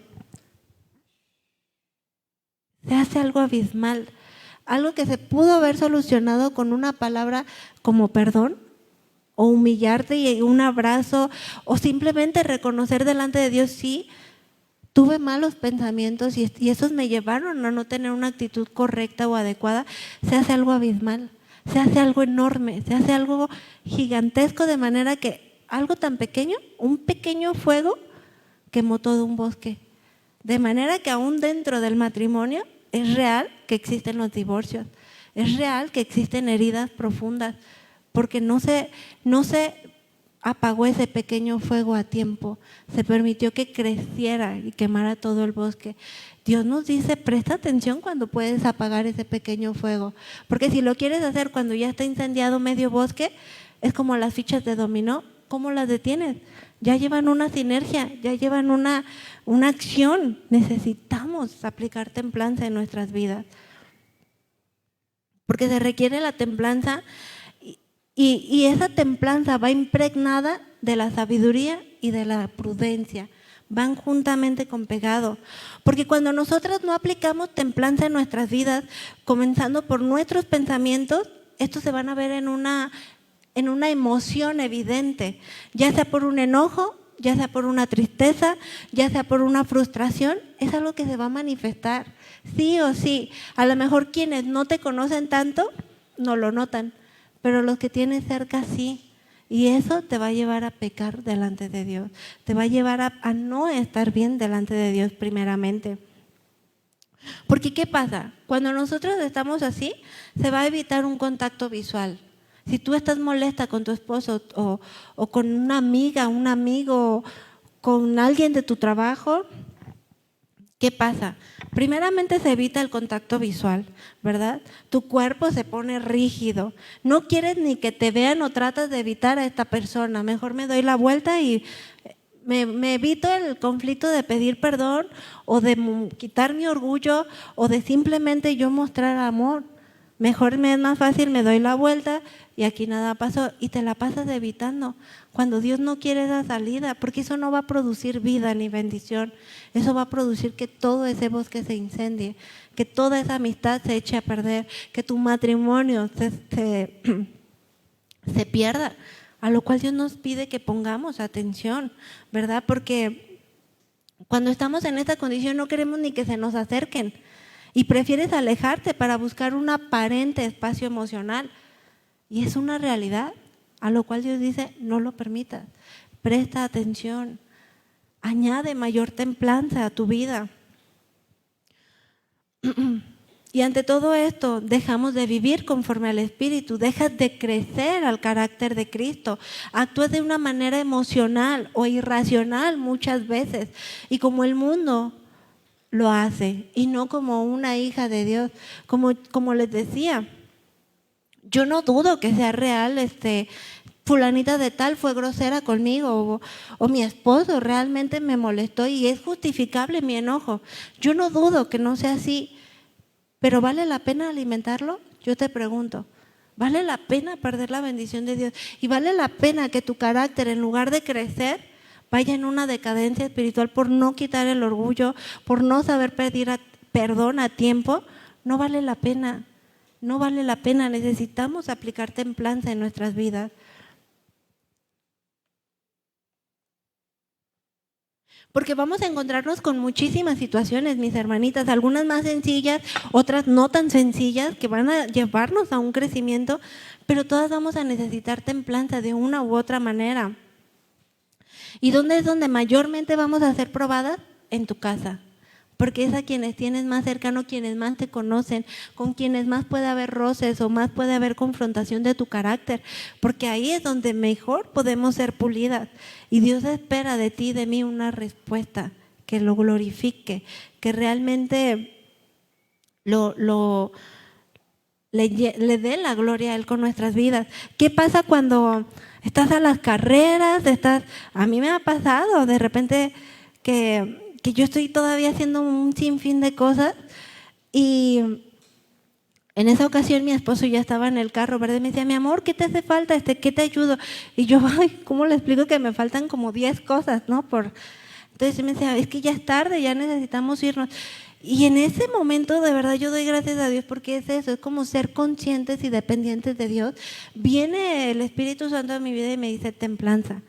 Se hace algo abismal, algo que se pudo haber solucionado con una palabra como perdón, o humillarte y un abrazo, o simplemente reconocer delante de Dios, sí, tuve malos pensamientos y esos me llevaron a no tener una actitud correcta o adecuada. Se hace algo abismal, se hace algo enorme, se hace algo gigantesco, de manera que algo tan pequeño, un pequeño fuego, quemó todo un bosque. De manera que aún dentro del matrimonio es real que existen los divorcios, es real que existen heridas profundas, porque no se apagó ese pequeño fuego a tiempo, se permitió que creciera y quemara todo el bosque. Dios nos dice, presta atención cuando puedes apagar ese pequeño fuego, porque si lo quieres hacer cuando ya está incendiado medio bosque, es como las fichas de dominó, ¿cómo las detienes? Ya llevan una sinergia, ya llevan una acción. Necesitamos aplicar templanza en nuestras vidas, porque se requiere la templanza. Y esa templanza va impregnada de la sabiduría y de la prudencia. Van juntamente con pegado. Porque cuando nosotros no aplicamos templanza en nuestras vidas, comenzando por nuestros pensamientos, estos se van a ver en una emoción evidente, ya sea por un enojo, ya sea por una tristeza, ya sea por una frustración, es algo que se va a manifestar, sí o sí. A lo mejor quienes no te conocen tanto no lo notan, pero los que tienes cerca sí, y eso te va a llevar a pecar delante de Dios, te va a llevar a no estar bien delante de Dios primeramente. Porque ¿qué pasa? Cuando nosotros estamos así, se va a evitar un contacto visual. Si tú estás molesta con tu esposo o con una amiga, un amigo, con alguien de tu trabajo, ¿qué pasa? Primeramente se evita el contacto visual, ¿verdad? Tu cuerpo se pone rígido. No quieres ni que te vean o tratas de evitar a esta persona. Mejor me doy la vuelta y me evito el conflicto de pedir perdón o de quitar mi orgullo o de simplemente yo mostrar amor. Mejor me es más fácil, me doy la vuelta y aquí nada pasó, y te la pasas evitando cuando Dios no quiere esa salida, porque eso no va a producir vida ni bendición. Eso va a producir que todo ese bosque se incendie, que toda esa amistad se eche a perder, que tu matrimonio se pierda, a lo cual Dios nos pide que pongamos atención, ¿verdad? Porque cuando estamos en esta condición no queremos ni que se nos acerquen y prefieres alejarte para buscar un aparente espacio emocional. Y es una realidad, a lo cual Dios dice, no lo permitas, presta atención, añade mayor templanza a tu vida. Y ante todo esto, dejamos de vivir conforme al Espíritu, dejas de crecer al carácter de Cristo, actúas de una manera emocional o irracional muchas veces, y como el mundo lo hace, y no como una hija de Dios. Como les decía, yo no dudo que sea real, fulanita de tal fue grosera conmigo o mi esposo realmente me molestó y es justificable mi enojo. Yo no dudo que no sea así, pero ¿vale la pena alimentarlo? Yo te pregunto, ¿vale la pena perder la bendición de Dios? ¿Y vale la pena que tu carácter, en lugar de crecer, vaya en una decadencia espiritual por no quitar el orgullo, por no saber pedir perdón a tiempo? No vale la pena. No vale la pena, necesitamos aplicar templanza en nuestras vidas. Porque vamos a encontrarnos con muchísimas situaciones, mis hermanitas, algunas más sencillas, otras no tan sencillas, que van a llevarnos a un crecimiento, pero todas vamos a necesitar templanza de una u otra manera. ¿Y dónde es donde mayormente vamos a ser probadas? En tu casa. Porque es a quienes tienes más cercano, quienes más te conocen, con quienes más puede haber roces o más puede haber confrontación de tu carácter, porque ahí es donde mejor podemos ser pulidas. Y Dios espera de ti y de mí una respuesta que lo glorifique, que realmente le dé la gloria a Él con nuestras vidas. ¿Qué pasa cuando estás a las carreras, a mí me ha pasado de repente que yo estoy todavía haciendo un sinfín de cosas y en esa ocasión mi esposo ya estaba en el carro, ¿verdad? Y me decía, mi amor, ¿qué te hace falta? ¿Qué te ayudo? Y yo, ay, ¿cómo le explico que me faltan como 10 cosas, ¿no? Entonces me decía, es que ya es tarde, ya necesitamos irnos. Y en ese momento, de verdad, yo doy gracias a Dios porque es eso, es como ser conscientes y dependientes de Dios. Viene el Espíritu Santo a mi vida y me dice templanza.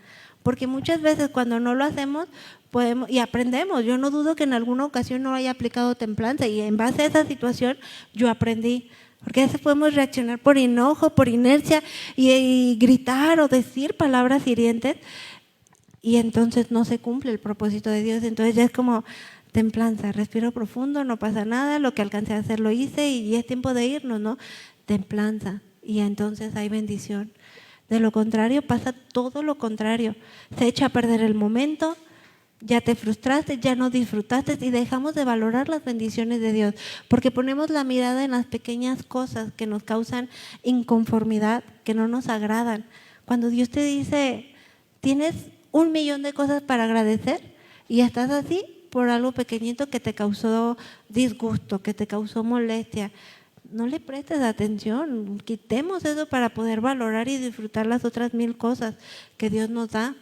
Porque muchas veces cuando no lo hacemos, podemos y aprendemos. Yo no dudo que en alguna ocasión no haya aplicado templanza y en base a esa situación yo aprendí. Porque a veces podemos reaccionar por enojo, por inercia y gritar o decir palabras hirientes y entonces no se cumple el propósito de Dios. Entonces ya es como templanza, respiro profundo, no pasa nada, lo que alcancé a hacer lo hice y es tiempo de irnos, ¿no? Templanza y entonces hay bendición. De lo contrario pasa todo lo contrario, se echa a perder el momento, ya te frustraste, ya no disfrutaste y dejamos de valorar las bendiciones de Dios porque ponemos la mirada en las pequeñas cosas que nos causan inconformidad, que no nos agradan. Cuando Dios te dice, tienes 1,000,000 de cosas para agradecer y estás así por algo pequeñito que te causó disgusto, que te causó molestia, no le prestes atención, quitemos eso para poder valorar y disfrutar las otras 1,000 cosas que Dios nos da.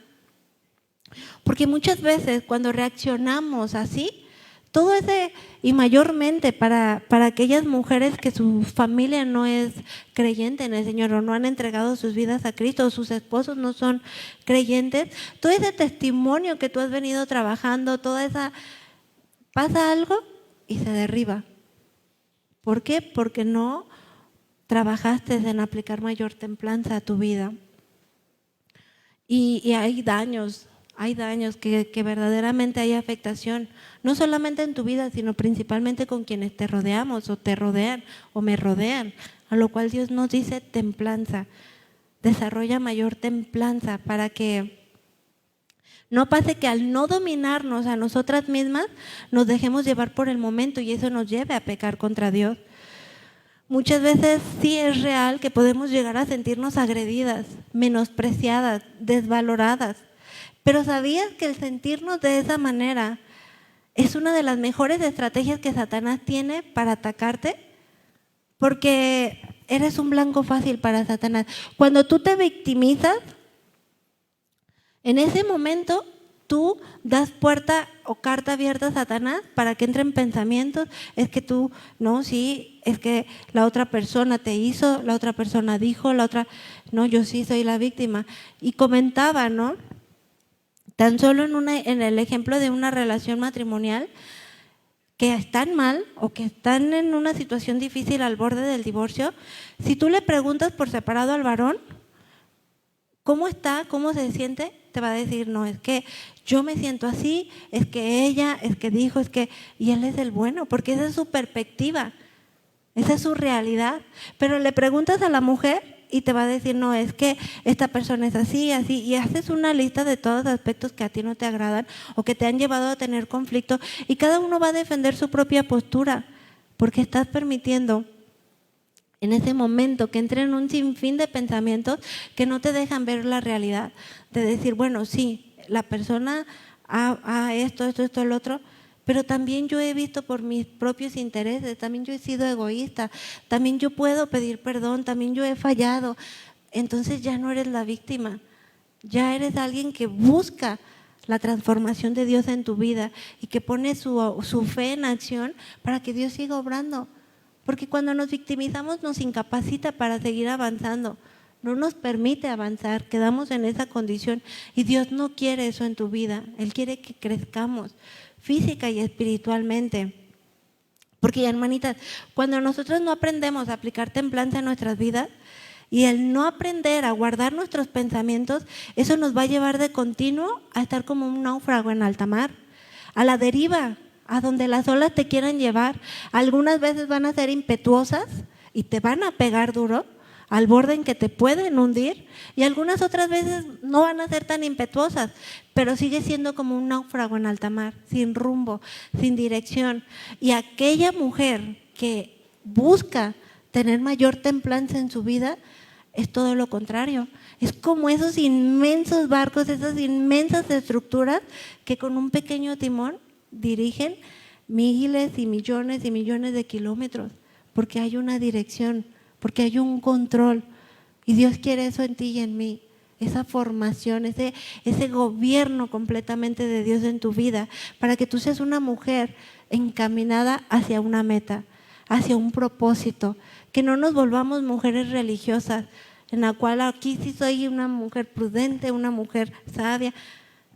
Porque muchas veces cuando reaccionamos así, todo ese, y mayormente para aquellas mujeres que su familia no es creyente en el Señor o no han entregado sus vidas a Cristo o sus esposos no son creyentes, todo ese testimonio que tú has venido trabajando, pasa algo y se derriba. ¿Por qué? Porque no trabajaste en aplicar mayor templanza a tu vida. Y hay daños que verdaderamente hay afectación, no solamente en tu vida, sino principalmente con quienes te rodeamos o te rodean o me rodean, a lo cual Dios nos dice templanza, desarrolla mayor templanza para que no pase que al no dominarnos a nosotras mismas nos dejemos llevar por el momento y eso nos lleve a pecar contra Dios. Muchas veces sí es real que podemos llegar a sentirnos agredidas, menospreciadas, desvaloradas. Pero ¿sabías que el sentirnos de esa manera es una de las mejores estrategias que Satanás tiene para atacarte? Porque eres un blanco fácil para Satanás. Cuando tú te victimizas, en ese momento tú das puerta o carta abierta a Satanás para que entren pensamientos, es que tú, no, sí, es que la otra persona te hizo, la otra persona dijo, no, yo sí soy la víctima. Y comentaba, ¿no? Tan solo en el ejemplo de una relación matrimonial que están mal o que están en una situación difícil al borde del divorcio, si tú le preguntas por separado al varón, ¿cómo está? ¿Cómo se siente? Te va a decir, no, es que yo me siento así, es que ella, es que dijo, y él es el bueno, porque esa es su perspectiva, esa es su realidad. Pero le preguntas a la mujer y te va a decir, no, es que esta persona es así, así, y haces una lista de todos los aspectos que a ti no te agradan o que te han llevado a tener conflicto y cada uno va a defender su propia postura, porque estás permitiendo en ese momento que entren un sinfín de pensamientos que no te dejan ver la realidad, de decir, bueno, sí, la persona esto, el otro, pero también yo he visto por mis propios intereses, también yo he sido egoísta, también yo puedo pedir perdón, también yo he fallado. Entonces ya no eres la víctima, ya eres alguien que busca la transformación de Dios en tu vida y que pone su fe en acción para que Dios siga obrando. Porque cuando nos victimizamos nos incapacita para seguir avanzando, no nos permite avanzar, quedamos en esa condición y Dios no quiere eso en tu vida, Él quiere que crezcamos física y espiritualmente. Porque hermanitas, cuando nosotros no aprendemos a aplicar templanza en nuestras vidas y el no aprender a guardar nuestros pensamientos, eso nos va a llevar de continuo a estar como un náufrago en alta mar, a la deriva, a donde las olas te quieran llevar. Algunas veces van a ser impetuosas y te van a pegar duro al borde en que te pueden hundir y algunas otras veces no van a ser tan impetuosas, pero sigue siendo como un náufrago en alta mar, sin rumbo, sin dirección. Y aquella mujer que busca tener mayor templanza en su vida, es todo lo contrario. Es como esos inmensos barcos, esas inmensas estructuras que con un pequeño timón dirigen miles y millones de kilómetros, porque hay una dirección, porque hay un control. Y Dios quiere eso en ti y en mí, esa formación, ese gobierno completamente de Dios en tu vida, para que tú seas una mujer encaminada hacia una meta, hacia un propósito, que no nos volvamos mujeres religiosas, en la cual aquí sí soy una mujer prudente, una mujer sabia,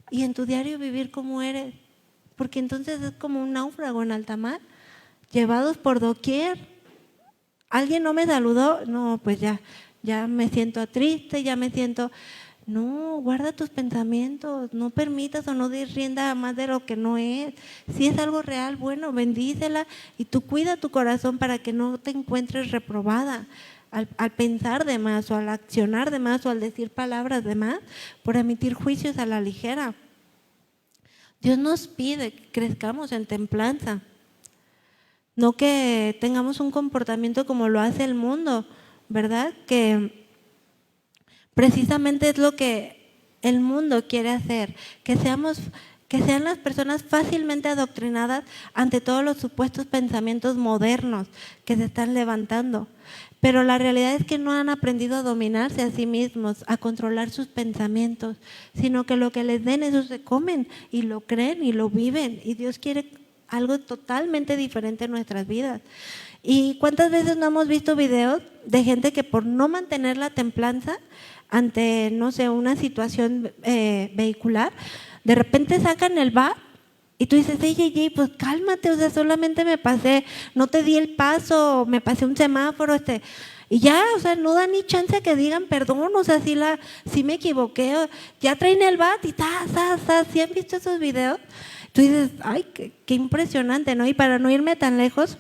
y en tu diario vivir como eres, porque entonces es como un náufrago en alta mar, llevados por doquier. ¿Alguien no me saludó? No, pues ya me siento triste, ya me siento… No, guarda tus pensamientos, no permitas o no des rienda a más de lo que no es. Si es algo real, bueno, bendícela y tú cuida tu corazón para que no te encuentres reprobada al pensar de más o al accionar de más o al decir palabras de más por emitir juicios a la ligera. Dios nos pide que crezcamos en templanza, no que tengamos un comportamiento como lo hace el mundo, ¿verdad? Que precisamente es lo que el mundo quiere hacer, que sean las personas fácilmente adoctrinadas ante todos los supuestos pensamientos modernos que se están levantando. Pero la realidad es que no han aprendido a dominarse a sí mismos, a controlar sus pensamientos, sino que lo que les den eso se comen y lo creen y lo viven. Y Dios quiere algo totalmente diferente en nuestras vidas. ¿Y cuántas veces no hemos visto videos de gente que por no mantener la templanza ante, no sé, una situación vehicular, de repente sacan el bat y tú dices, hey, pues cálmate, o sea, solamente me pasé, no te di el paso, me pasé un semáforo, y ya, o sea, no da ni chance que digan perdón, o sea, sí me equivoqué, ya traen el bat y ¿sí han visto esos videos? Tú dices, ay, qué impresionante, ¿no? Y para no irme tan lejos,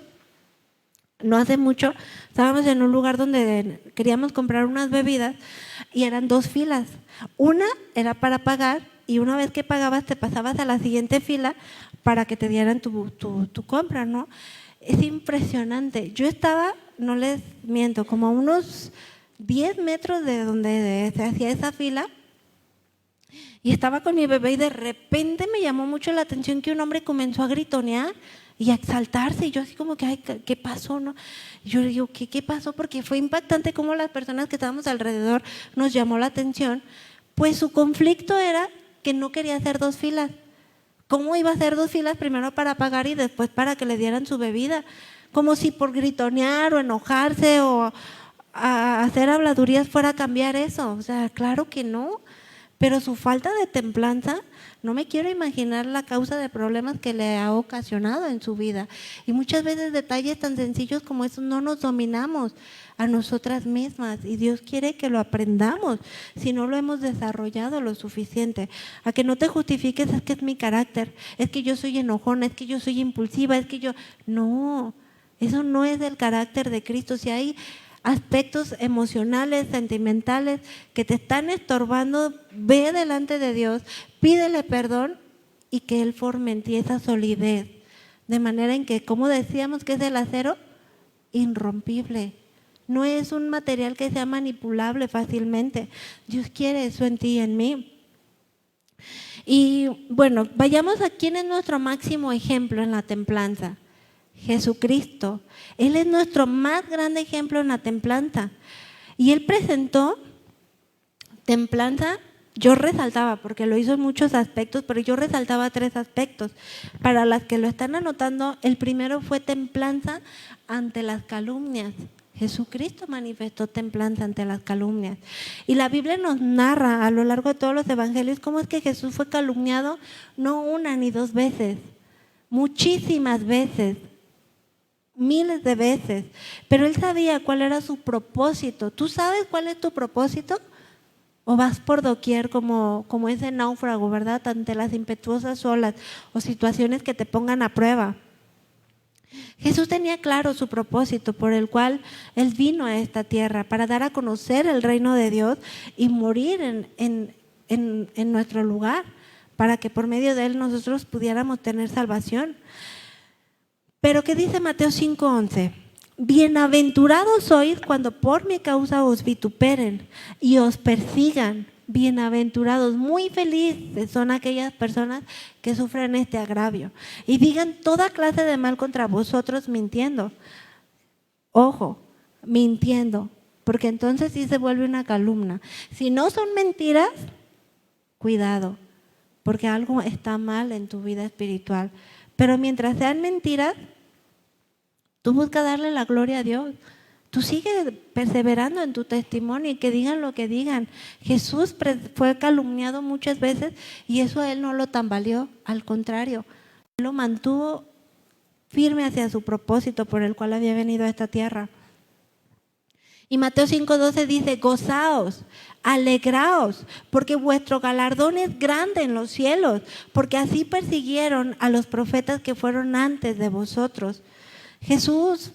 no hace mucho estábamos en un lugar donde queríamos comprar unas bebidas y eran 2 filas. Una era para pagar y una vez que pagabas te pasabas a la siguiente fila para que te dieran tu compra, ¿no? Es impresionante. Yo estaba, no les miento, como a unos 10 metros de donde se hacía esa fila y estaba con mi bebé y de repente me llamó mucho la atención que un hombre comenzó a gritonear y a exaltarse, y yo así como que, ay, ¿qué pasó? ¿No? Y yo le digo, ¿qué pasó? Porque fue impactante cómo las personas que estábamos alrededor nos llamó la atención, pues su conflicto era que no quería hacer 2 filas. ¿Cómo iba a hacer 2 filas primero para pagar y después para que le dieran su bebida? Como si por gritonear o enojarse o a hacer habladurías fuera a cambiar eso. O sea, claro que no. Pero su falta de templanza, no me quiero imaginar la causa de problemas que le ha ocasionado en su vida. Y muchas veces detalles tan sencillos como esos no nos dominamos a nosotras mismas. Y Dios quiere que lo aprendamos si no lo hemos desarrollado lo suficiente. A que no te justifiques, es que es mi carácter, es que yo soy enojona, es que yo soy impulsiva, es que yo… No, eso no es el carácter de Cristo. Si hay aspectos emocionales, sentimentales que te están estorbando, ve delante de Dios, pídele perdón y que Él forme en ti esa solidez, de manera en que, como decíamos que es el acero, irrompible, no es un material que sea manipulable fácilmente. Dios quiere eso en ti y en mí. Y bueno, vayamos a quién es nuestro máximo ejemplo en la templanza. Jesucristo. Él es nuestro más grande ejemplo en la templanza. Y Él presentó templanza, yo resaltaba, porque lo hizo en muchos aspectos, pero yo resaltaba 3 aspectos. Para las que lo están anotando, el primero fue templanza ante las calumnias. Jesucristo manifestó templanza ante las calumnias. Y la Biblia nos narra a lo largo de todos los evangelios cómo es que Jesús fue calumniado no 1 ni 2 veces, muchísimas veces. Miles de veces, pero Él sabía cuál era su propósito. ¿Tú sabes cuál es tu propósito? ¿O vas por doquier como ese náufrago, verdad? Ante las impetuosas olas o situaciones que te pongan a prueba. Jesús tenía claro su propósito por el cual Él vino a esta tierra, para dar a conocer el reino de Dios y morir en nuestro lugar, para que por medio de Él nosotros pudiéramos tener salvación. Pero ¿qué dice Mateo 5:11? bienaventurados sois cuando por mi causa os vituperen y os persigan. Bienaventurados, muy felices son aquellas personas que sufren este agravio y digan toda clase de mal contra vosotros mintiendo. Ojo, mintiendo, porque entonces sí se vuelve una calumnia. Si no son mentiras, cuidado, porque algo está mal en tu vida espiritual. Pero mientras sean mentiras, tú busca darle la gloria a Dios. Tú sigues perseverando en tu testimonio y que digan lo que digan. Jesús fue calumniado muchas veces y eso a él no lo tambaleó. Al contrario, él lo mantuvo firme hacia su propósito por el cual había venido a esta tierra. Y Mateo 5:12 dice, gozaos, alegraos, porque vuestro galardón es grande en los cielos, porque así persiguieron a los profetas que fueron antes de vosotros. Jesús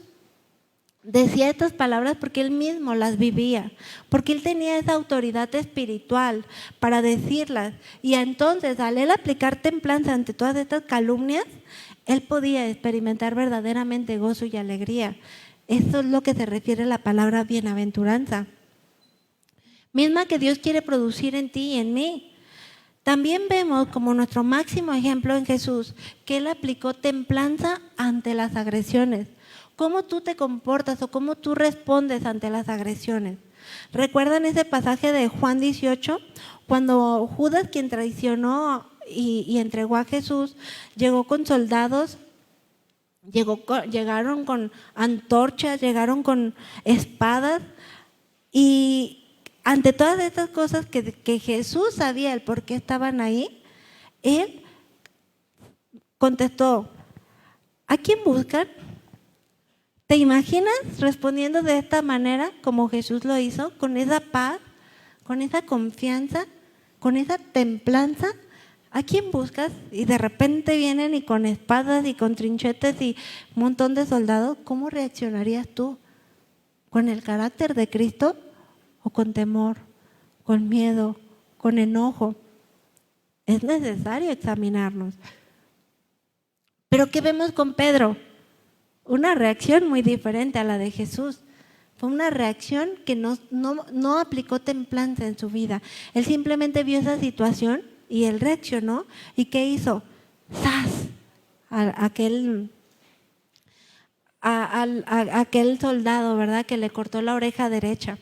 decía estas palabras porque él mismo las vivía, porque él tenía esa autoridad espiritual para decirlas. Y entonces, al él aplicar templanza ante todas estas calumnias, él podía experimentar verdaderamente gozo y alegría. Eso es lo que se refiere a la palabra bienaventuranza, misma que Dios quiere producir en ti y en mí. También vemos como nuestro máximo ejemplo en Jesús que él aplicó templanza ante las agresiones. ¿Cómo tú te comportas o cómo tú respondes ante las agresiones? ¿Recuerdan ese pasaje de Juan 18? Cuando Judas, quien traicionó y entregó a Jesús, llegó con soldados, llegaron con antorchas, llegaron con espadas y ante todas estas cosas que Jesús sabía el por qué estaban ahí, él contestó, ¿a quién buscan? ¿Te imaginas respondiendo de esta manera como Jesús lo hizo? Con esa paz, con esa confianza, con esa templanza. ¿A quién buscas? Y de repente vienen y con espadas y con trinchetes y un montón de soldados. ¿Cómo reaccionarías tú? ¿Con el carácter de Cristo o con temor, con miedo, con enojo? Es necesario examinarnos. ¿Pero qué vemos con Pedro? Una reacción muy diferente a la de Jesús. Fue una reacción que no aplicó templanza en su vida. Él simplemente vio esa situación y él reaccionó. ¿Y qué hizo? ¡Zas! A aquel soldado, ¿verdad? Que le cortó la oreja derecha.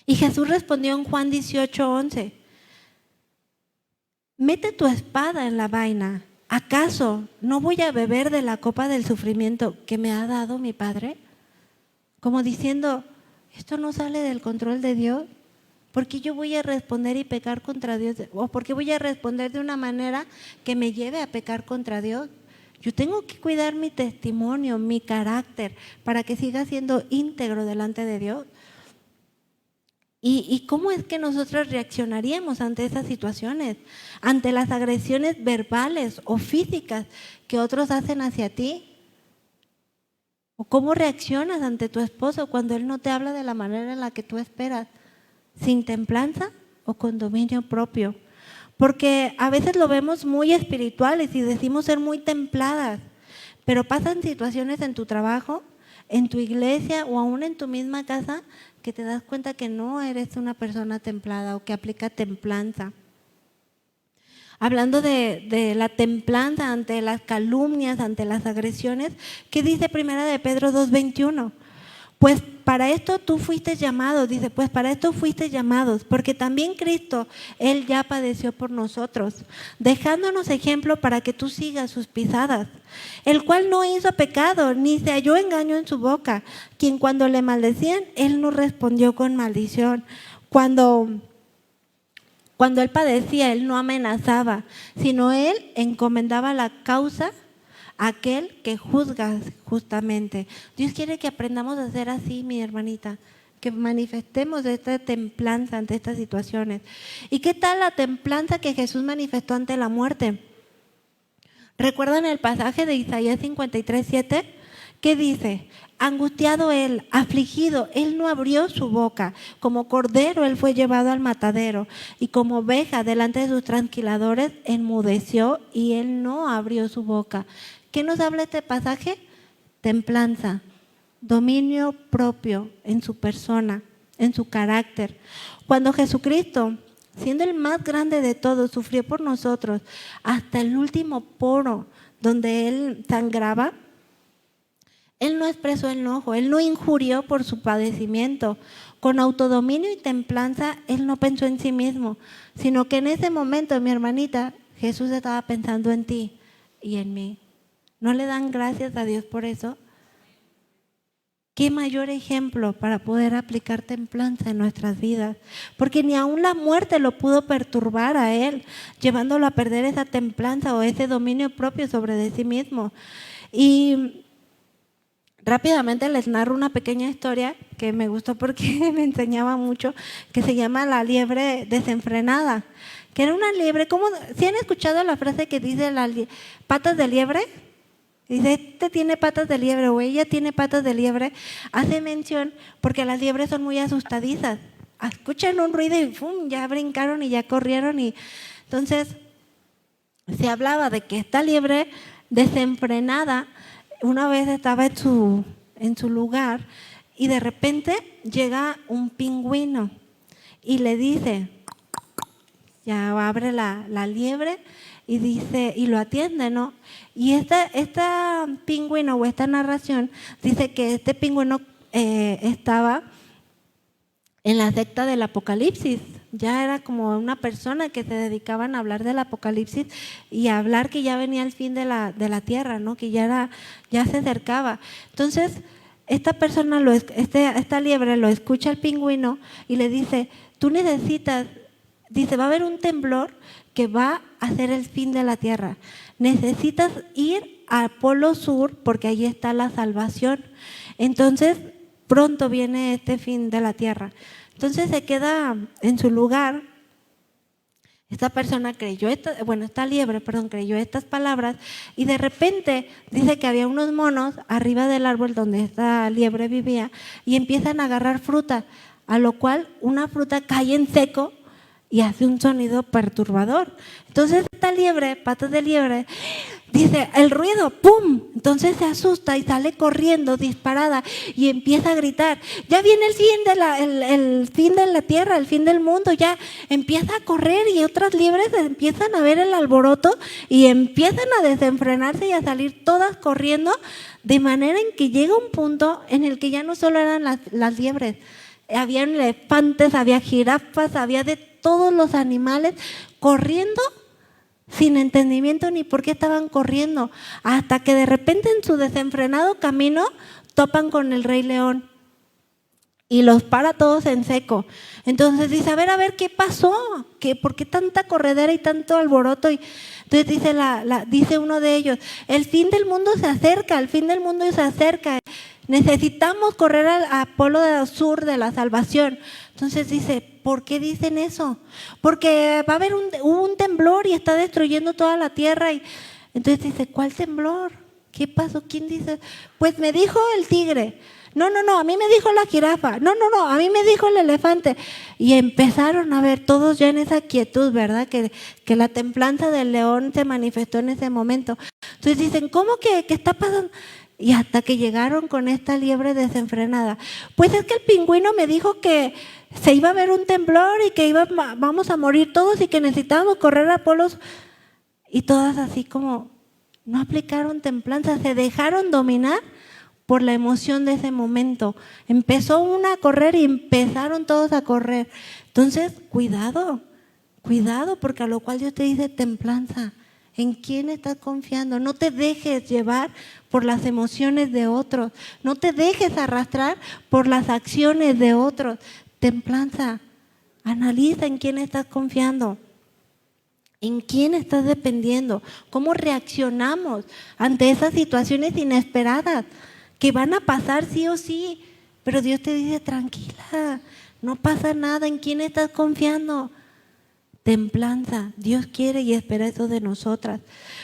Y Jesús respondió en Juan 18:11. Mete tu espada en la vaina. ¿Acaso no voy a beber de la copa del sufrimiento que me ha dado mi Padre? Como diciendo, esto no sale del control de Dios. ¿Por qué yo voy a responder y pecar contra Dios? ¿O por qué voy a responder de una manera que me lleve a pecar contra Dios? Yo tengo que cuidar mi testimonio, mi carácter, para que siga siendo íntegro delante de Dios. ¿Y cómo es que nosotros reaccionaríamos ante esas situaciones? Ante las agresiones verbales o físicas que otros hacen hacia ti. ¿O cómo reaccionas ante tu esposo cuando él no te habla de la manera en la que tú esperas? ¿Sin templanza o con dominio propio? Porque a veces lo vemos muy espirituales y decimos ser muy templadas, pero pasan situaciones en tu trabajo, en tu iglesia o aún en tu misma casa que te das cuenta que no eres una persona templada o que aplica templanza. Hablando de la templanza ante las calumnias, ante las agresiones, ¿qué dice Primera de Pedro 2:21? Pues para esto tú fuiste llamado, dice, pues para esto fuiste llamados, porque también Cristo, Él ya padeció por nosotros, dejándonos ejemplo para que tú sigas sus pisadas, el cual no hizo pecado, ni se halló engaño en su boca, quien cuando le maldecían, Él no respondió con maldición. Cuando Él padecía, Él no amenazaba, sino Él encomendaba la causa a aquel que juzga justamente. Dios quiere que aprendamos a ser así, mi hermanita, que manifestemos esta templanza ante estas situaciones. ¿Y qué tal la templanza que Jesús manifestó ante la muerte? ¿Recuerdan el pasaje de Isaías 53:7? ¿Qué dice? Angustiado él, afligido, él no abrió su boca. Como cordero él fue llevado al matadero y como oveja delante de sus trasquiladores enmudeció y él no abrió su boca. ¿Qué nos habla este pasaje? Templanza. dominio propio en su persona, en su carácter. Cuando Jesucristo, siendo el más grande de todos, sufrió por nosotros hasta el último poro donde Él sangraba, Él no expresó enojo, Él no injurió por su padecimiento. Con autodominio y templanza, Él no pensó en sí mismo, sino que en ese momento, mi hermanita, Jesús estaba pensando en ti y en mí. ¿No le dan gracias a Dios por eso? ¿Qué mayor ejemplo para poder aplicar templanza en nuestras vidas? Porque ni aún la muerte lo pudo perturbar a Él, llevándolo a perder esa templanza o ese dominio propio sobre de sí mismo. Y rápidamente les narro una pequeña historia que me gustó porque me enseñaba mucho, que se llama La liebre desenfrenada, que era una liebre. ¿Sí han escuchado la frase que dice patas de liebre? Dice, este tiene patas de liebre o ella tiene patas de liebre. Hace mención porque las liebres son muy asustadizas. Escuchan un ruido y ¡pum!, ya brincaron y ya corrieron. Y entonces se hablaba de que esta liebre desenfrenada una vez estaba en su lugar y de repente llega un pingüino y le dice, ya abre la liebre y dice, y lo atiende, ¿no? Y esta pingüino o esta narración dice que este pingüino estaba en la secta del Apocalipsis. Ya era como una persona que se dedicaban a hablar del Apocalipsis y a hablar que ya venía el fin de la tierra, ¿no? Que ya se acercaba. Entonces, esta persona, esta liebre lo escucha al pingüino y le dice, tú necesitas, dice, va a haber un temblor que va a ser el fin de la tierra. Necesitas ir al Polo Sur porque ahí está la salvación. Entonces, pronto viene este fin de la tierra. Entonces se queda en su lugar. Esta persona esta liebre creyó estas palabras y de repente dice que había unos monos arriba del árbol donde esta liebre vivía y empiezan a agarrar fruta, a lo cual una fruta cae en seco y hace un sonido perturbador. Entonces esta liebre, patas de liebre, dice, el ruido, ¡pum! Entonces se asusta y sale corriendo, disparada, y empieza a gritar, ya viene el fin de la tierra, el fin del mundo, ya empieza a correr y otras liebres empiezan a ver el alboroto y empiezan a desenfrenarse y a salir todas corriendo, de manera en que llega un punto en el que ya no solo eran las liebres, había elefantes, había jirafas, había de todos los animales corriendo sin entendimiento ni por qué estaban corriendo, hasta que de repente en su desenfrenado camino topan con el Rey León y los para todos en seco. Entonces dice, a ver, ¿qué pasó? ¿Por qué tanta corredera y tanto alboroto? Y entonces dice uno de ellos, el fin del mundo se acerca, necesitamos correr al Polo Sur de la salvación. Entonces dice, ¿por qué dicen eso? Porque va a haber un temblor y está destruyendo toda la tierra. Y entonces dice, ¿cuál temblor? ¿Qué pasó? ¿Quién dice? Pues me dijo el tigre. No, a mí me dijo la jirafa. No, a mí me dijo el elefante. Y empezaron a ver todos ya en esa quietud, ¿verdad? Que la templanza del león se manifestó en ese momento. Entonces dicen, ¿cómo que está pasando? Y hasta que llegaron con esta liebre desenfrenada. Pues es que el pingüino me dijo que se iba a ver un temblor y que vamos a morir todos y que necesitábamos correr a polos. Y todas así como no aplicaron templanza, se dejaron dominar por la emoción de ese momento. Empezó una a correr y empezaron todos a correr. Entonces, cuidado, porque a lo cual Dios te dice templanza. ¿En quién estás confiando? No te dejes llevar por las emociones de otros. No te dejes arrastrar por las acciones de otros. Templanza. Analiza en quién estás confiando. ¿En quién estás dependiendo? ¿Cómo reaccionamos ante esas situaciones inesperadas que van a pasar sí o sí? Pero Dios te dice, tranquila, no pasa nada. ¿En quién estás confiando? Templanza. Dios quiere y espera eso de nosotras.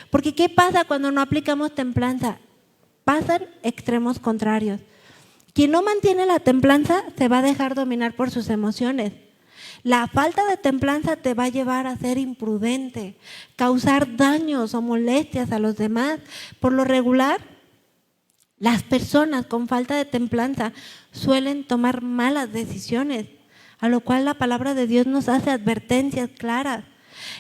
Porque ¿qué pasa cuando no aplicamos templanza? Pasan extremos contrarios. Quien no mantiene la templanza se va a dejar dominar por sus emociones. La falta de templanza te va a llevar a ser imprudente, causar daños o molestias a los demás. Por lo regular, Las personas con falta de templanza suelen tomar malas decisiones, a lo cual la palabra de Dios nos hace advertencias claras.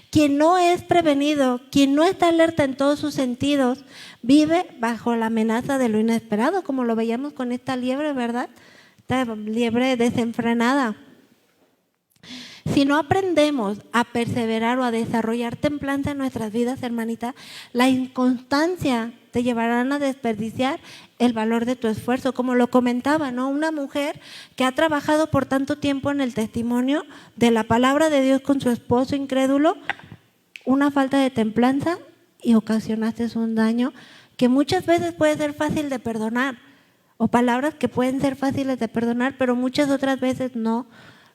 Quien no es prevenido, quien no está alerta en todos sus sentidos, vive bajo la amenaza de lo inesperado, como lo veíamos con esta liebre, ¿verdad? Esta liebre desenfrenada. Si no aprendemos a perseverar o a desarrollar templanza en nuestras vidas, hermanita, la inconstancia te llevarán a desperdiciar el valor de tu esfuerzo. Como lo comentaba, ¿no? Una mujer que ha trabajado por tanto tiempo en el testimonio de la palabra de Dios con su esposo incrédulo, una falta de templanza y ocasionaste un daño que muchas veces puede ser fácil de perdonar, o palabras que pueden ser fáciles de perdonar, pero muchas otras veces no.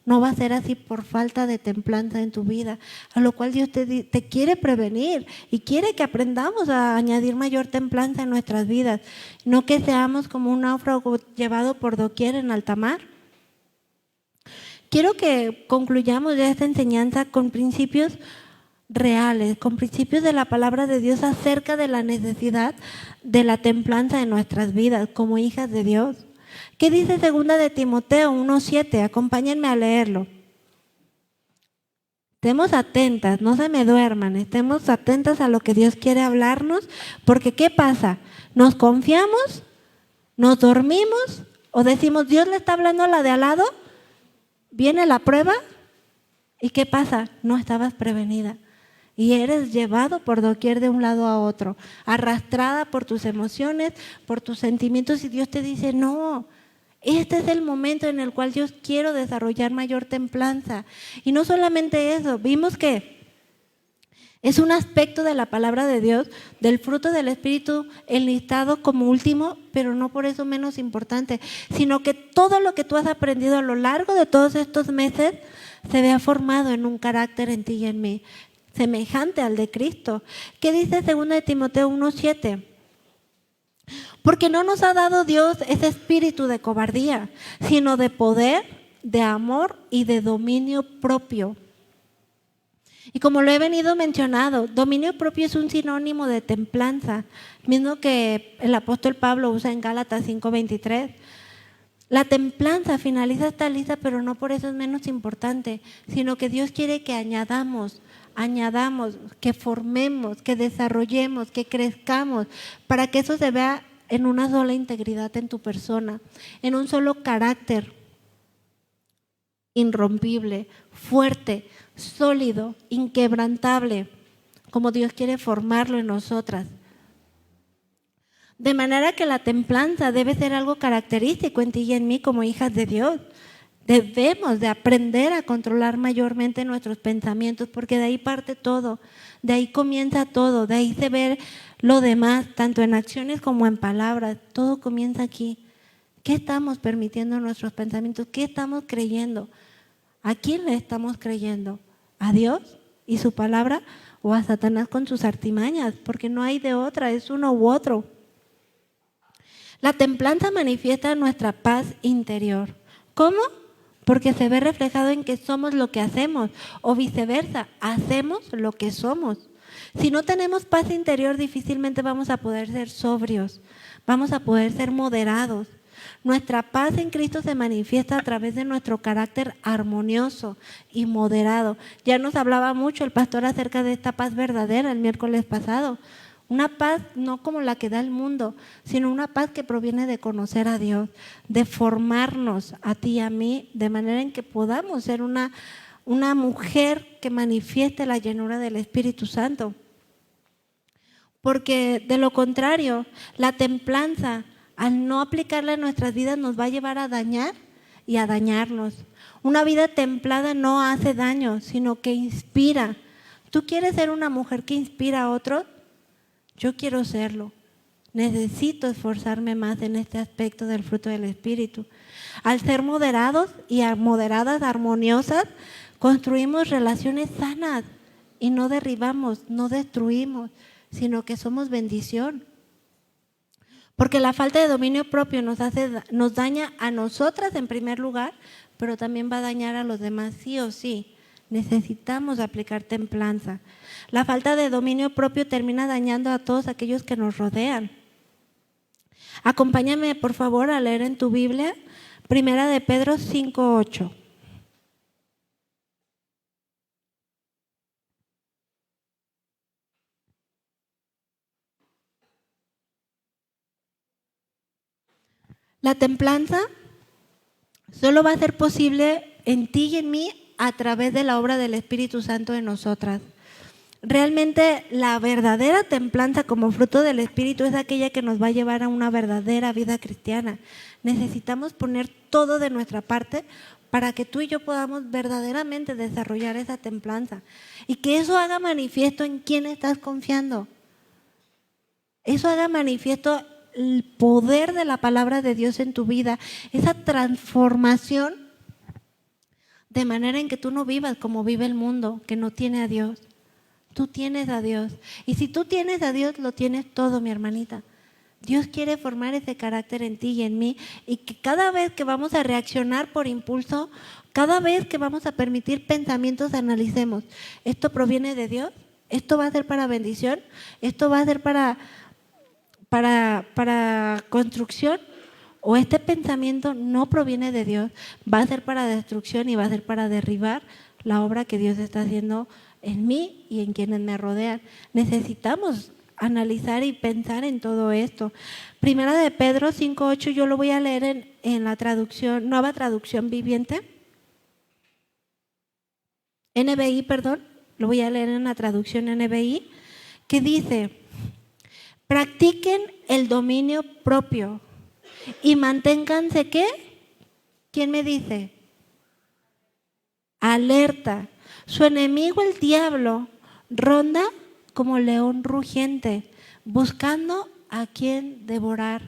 No va a ser así por falta de templanza en tu vida, a lo cual Dios te quiere prevenir y quiere que aprendamos a añadir mayor templanza en nuestras vidas, no que seamos como un náufrago llevado por doquier en alta mar. Quiero que concluyamos ya esta enseñanza con principios reales, con principios de la palabra de Dios acerca de la necesidad de la templanza en nuestras vidas como hijas de Dios. ¿Qué dice 2 de Timoteo 1:7? Acompáñenme a leerlo. Estemos atentas, no se me duerman, estemos atentas a lo que Dios quiere hablarnos, porque ¿qué pasa? ¿Nos confiamos? ¿Nos dormimos? ¿O decimos, Dios le está hablando a la de al lado? ¿Viene la prueba? ¿Y qué pasa? No estabas prevenida. Y eres llevado por doquier de un lado a otro, arrastrada por tus emociones, por tus sentimientos, y Dios te dice, no, este es el momento en el cual yo quiero desarrollar mayor templanza. Y no solamente eso, vimos que es un aspecto de la palabra de Dios, del fruto del Espíritu enlistado como último, pero no por eso menos importante, sino que todo lo que tú has aprendido a lo largo de todos estos meses se vea formado en un carácter en ti y en mí, semejante al de Cristo. ¿Qué dice 2 de Timoteo 1:7? Porque no nos ha dado Dios ese espíritu de cobardía, sino de poder, de amor y de dominio propio. Y como lo he venido mencionando, dominio propio es un sinónimo de templanza, mismo que el apóstol Pablo usa en Gálatas 5:23. La templanza finaliza esta lista, pero no por eso es menos importante, sino que Dios quiere que añadamos, que formemos, que desarrollemos, que crezcamos, para que eso se vea en una sola integridad en tu persona, en un solo carácter irrompible, fuerte, sólido, inquebrantable, como Dios quiere formarlo en nosotras. De manera que la templanza debe ser algo característico en ti y en mí como hijas de Dios. Debemos de aprender a controlar mayormente nuestros pensamientos, porque de ahí parte todo, de ahí comienza todo, de ahí se ve lo demás, tanto en acciones como en palabras. Todo comienza aquí. ¿Qué estamos permitiendo en nuestros pensamientos? ¿Qué estamos creyendo? ¿A quién le estamos creyendo? ¿A Dios y su palabra o a Satanás con sus artimañas? Porque no hay de otra, es uno u otro. La templanza manifiesta nuestra paz interior. ¿Cómo? Porque se ve reflejado en que somos lo que hacemos, o viceversa, hacemos lo que somos. Si no tenemos paz interior, difícilmente vamos a poder ser sobrios, vamos a poder ser moderados. Nuestra paz en Cristo se manifiesta a través de nuestro carácter armonioso y moderado. Ya nos hablaba mucho el pastor acerca de esta paz verdadera el miércoles pasado. Una paz no como la que da el mundo, sino una paz que proviene de conocer a Dios, de formarnos a ti y a mí, de manera en que podamos ser una mujer que manifieste la llenura del Espíritu Santo. Porque de lo contrario, la templanza, al no aplicarla en nuestras vidas, nos va a llevar a dañar y a dañarnos. Una vida templada no hace daño, sino que inspira. ¿Tú quieres ser una mujer que inspira a otros? Yo quiero serlo. Necesito esforzarme más en este aspecto del fruto del Espíritu. Al ser moderados y moderadas, armoniosas, construimos relaciones sanas y no derribamos, no destruimos, sino que somos bendición. Porque la falta de dominio propio nos daña a nosotras en primer lugar, pero también va a dañar a los demás sí o sí. Necesitamos aplicar templanza. La falta de dominio propio termina dañando a todos aquellos que nos rodean. Acompáñame, por favor, a leer en tu Biblia, Primera de Pedro 5:8. La templanza solo va a ser posible en ti y en mí a través de la obra del Espíritu Santo en nosotras. Realmente la verdadera templanza como fruto del Espíritu es aquella que nos va a llevar a una verdadera vida cristiana. Necesitamos poner todo de nuestra parte para que tú y yo podamos verdaderamente desarrollar esa templanza y que eso haga manifiesto en quién estás confiando. Eso haga manifiesto el poder de la palabra de Dios en tu vida, esa transformación de manera en que tú no vivas como vive el mundo, que no tiene a Dios. Tú tienes a Dios. Y si tú tienes a Dios, lo tienes todo, mi hermanita. Dios quiere formar ese carácter en ti y en mí, y que cada vez que vamos a reaccionar por impulso, cada vez que vamos a permitir pensamientos, analicemos, ¿esto proviene de Dios? ¿Esto va a ser para bendición? ¿Esto va a ser para construcción? ¿O este pensamiento no proviene de Dios? Va a ser para destrucción y va a ser para derribar la obra que Dios está haciendo en mí y en quienes me rodean. Necesitamos analizar y pensar en todo esto. Primera de Pedro 5:8, yo lo voy a leer en la traducción, nueva traducción viviente. NBI, perdón, lo voy a leer en la traducción NBI, que dice: practiquen el dominio propio y manténganse, ¿qué? ¿Quién me dice? Alerta. Su enemigo, el diablo, ronda como león rugiente, buscando a quien devorar.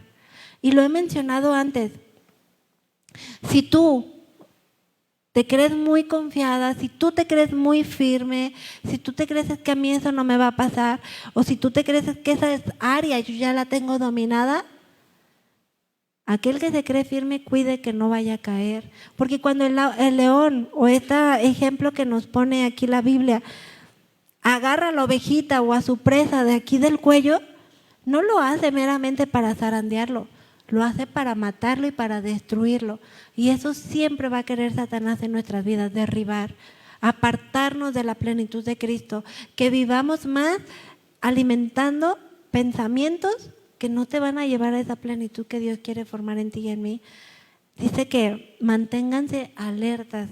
Y lo he mencionado antes. Si tú te crees muy confiada, si tú te crees muy firme, si tú te crees que a mí eso no me va a pasar, o si tú te crees que esa área yo ya la tengo dominada, aquel que se cree firme, cuide que no vaya a caer. Porque cuando el león, o este ejemplo que nos pone aquí la Biblia, agarra a la ovejita o a su presa de aquí del cuello, no lo hace meramente para zarandearlo, lo hace para matarlo y para destruirlo. Y eso siempre va a querer Satanás en nuestras vidas, derribar, apartarnos de la plenitud de Cristo, que vivamos más alimentando pensamientos que no te van a llevar a esa plenitud que Dios quiere formar en ti y en mí. Dice que manténganse alertas,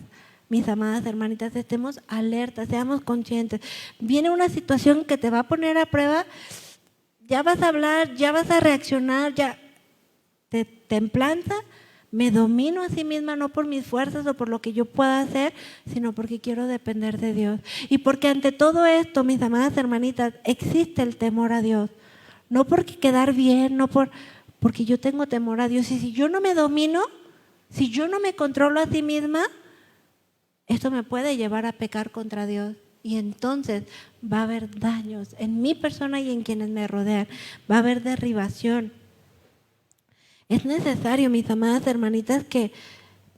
mis amadas hermanitas, estemos alertas, seamos conscientes. Viene una situación que te va a poner a prueba, ya vas a hablar, ya vas a reaccionar, ya te templanza, me domino a sí misma, no por mis fuerzas o por lo que yo pueda hacer, sino porque quiero depender de Dios. Y porque ante todo esto, mis amadas hermanitas, existe el temor a Dios. No porque quedar bien, porque yo tengo temor a Dios. Y si yo no me domino, si yo no me controlo a sí misma, esto me puede llevar a pecar contra Dios. Y entonces va a haber daños en mi persona y en quienes me rodean. Va a haber derribación. Es necesario, mis amadas hermanitas, que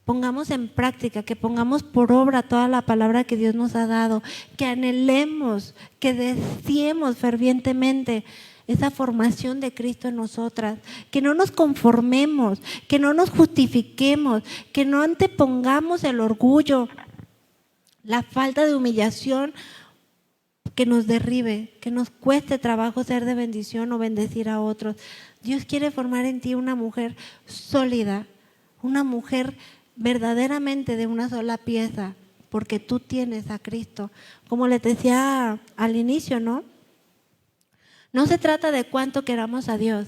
pongamos en práctica, que pongamos por obra toda la palabra que Dios nos ha dado, que anhelemos, que deseemos fervientemente esa formación de Cristo en nosotras, que no nos conformemos, que no nos justifiquemos, que no antepongamos el orgullo, la falta de humillación que nos derribe, que nos cueste trabajo ser de bendición o bendecir a otros. Dios quiere formar en ti una mujer sólida, una mujer verdaderamente de una sola pieza, porque tú tienes a Cristo. Como les decía al inicio, ¿no? No se trata de cuánto queramos a Dios,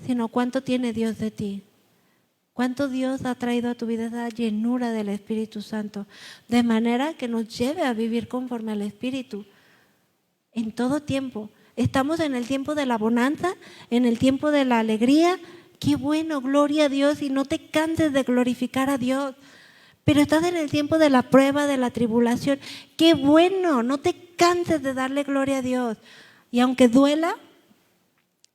sino cuánto tiene Dios de ti. Cuánto Dios ha traído a tu vida esa llenura del Espíritu Santo, de manera que nos lleve a vivir conforme al Espíritu en todo tiempo. Estamos en el tiempo de la bonanza, en el tiempo de la alegría. Qué bueno, gloria a Dios, y no te canses de glorificar a Dios. Pero estás en el tiempo de la prueba, de la tribulación. Qué bueno, no te canses de darle gloria a Dios. Y aunque duela,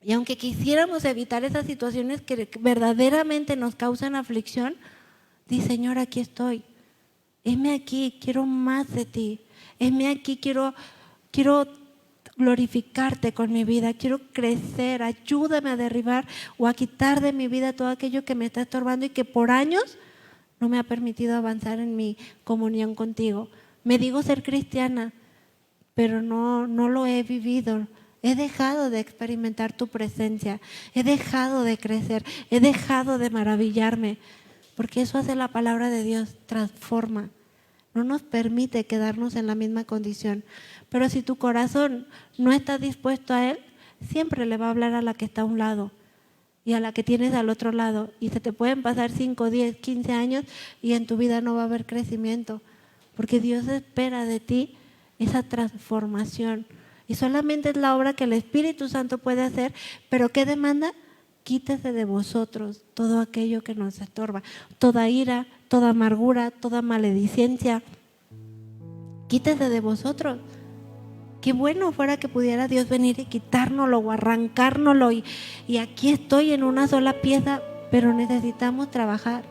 y aunque quisiéramos evitar esas situaciones que verdaderamente nos causan aflicción, di: Señor, aquí estoy. Heme aquí, quiero más de ti. Heme aquí, quiero glorificarte con mi vida, quiero crecer, ayúdame a derribar o a quitar de mi vida todo aquello que me está estorbando y que por años no me ha permitido avanzar en mi comunión contigo. Me digo ser cristiana, pero no lo he vivido. He dejado de experimentar tu presencia, he dejado de crecer, he dejado de maravillarme, porque eso hace la palabra de Dios, transforma. No nos permite quedarnos en la misma condición. Pero si tu corazón no está dispuesto a Él, siempre le va a hablar a la que está a un lado y a la que tienes al otro lado. Y se te pueden pasar 5, 10, 15 años y en tu vida no va a haber crecimiento. Porque Dios espera de ti esa transformación. Y solamente es la obra que el Espíritu Santo puede hacer. ¿Pero qué demanda? Quítese de vosotros todo aquello que nos estorba, toda ira, toda amargura, toda maledicencia. Quítese de vosotros. Qué bueno fuera que pudiera Dios venir y quitárnoslo o arrancárnoslo y aquí estoy en una sola pieza, pero necesitamos trabajar,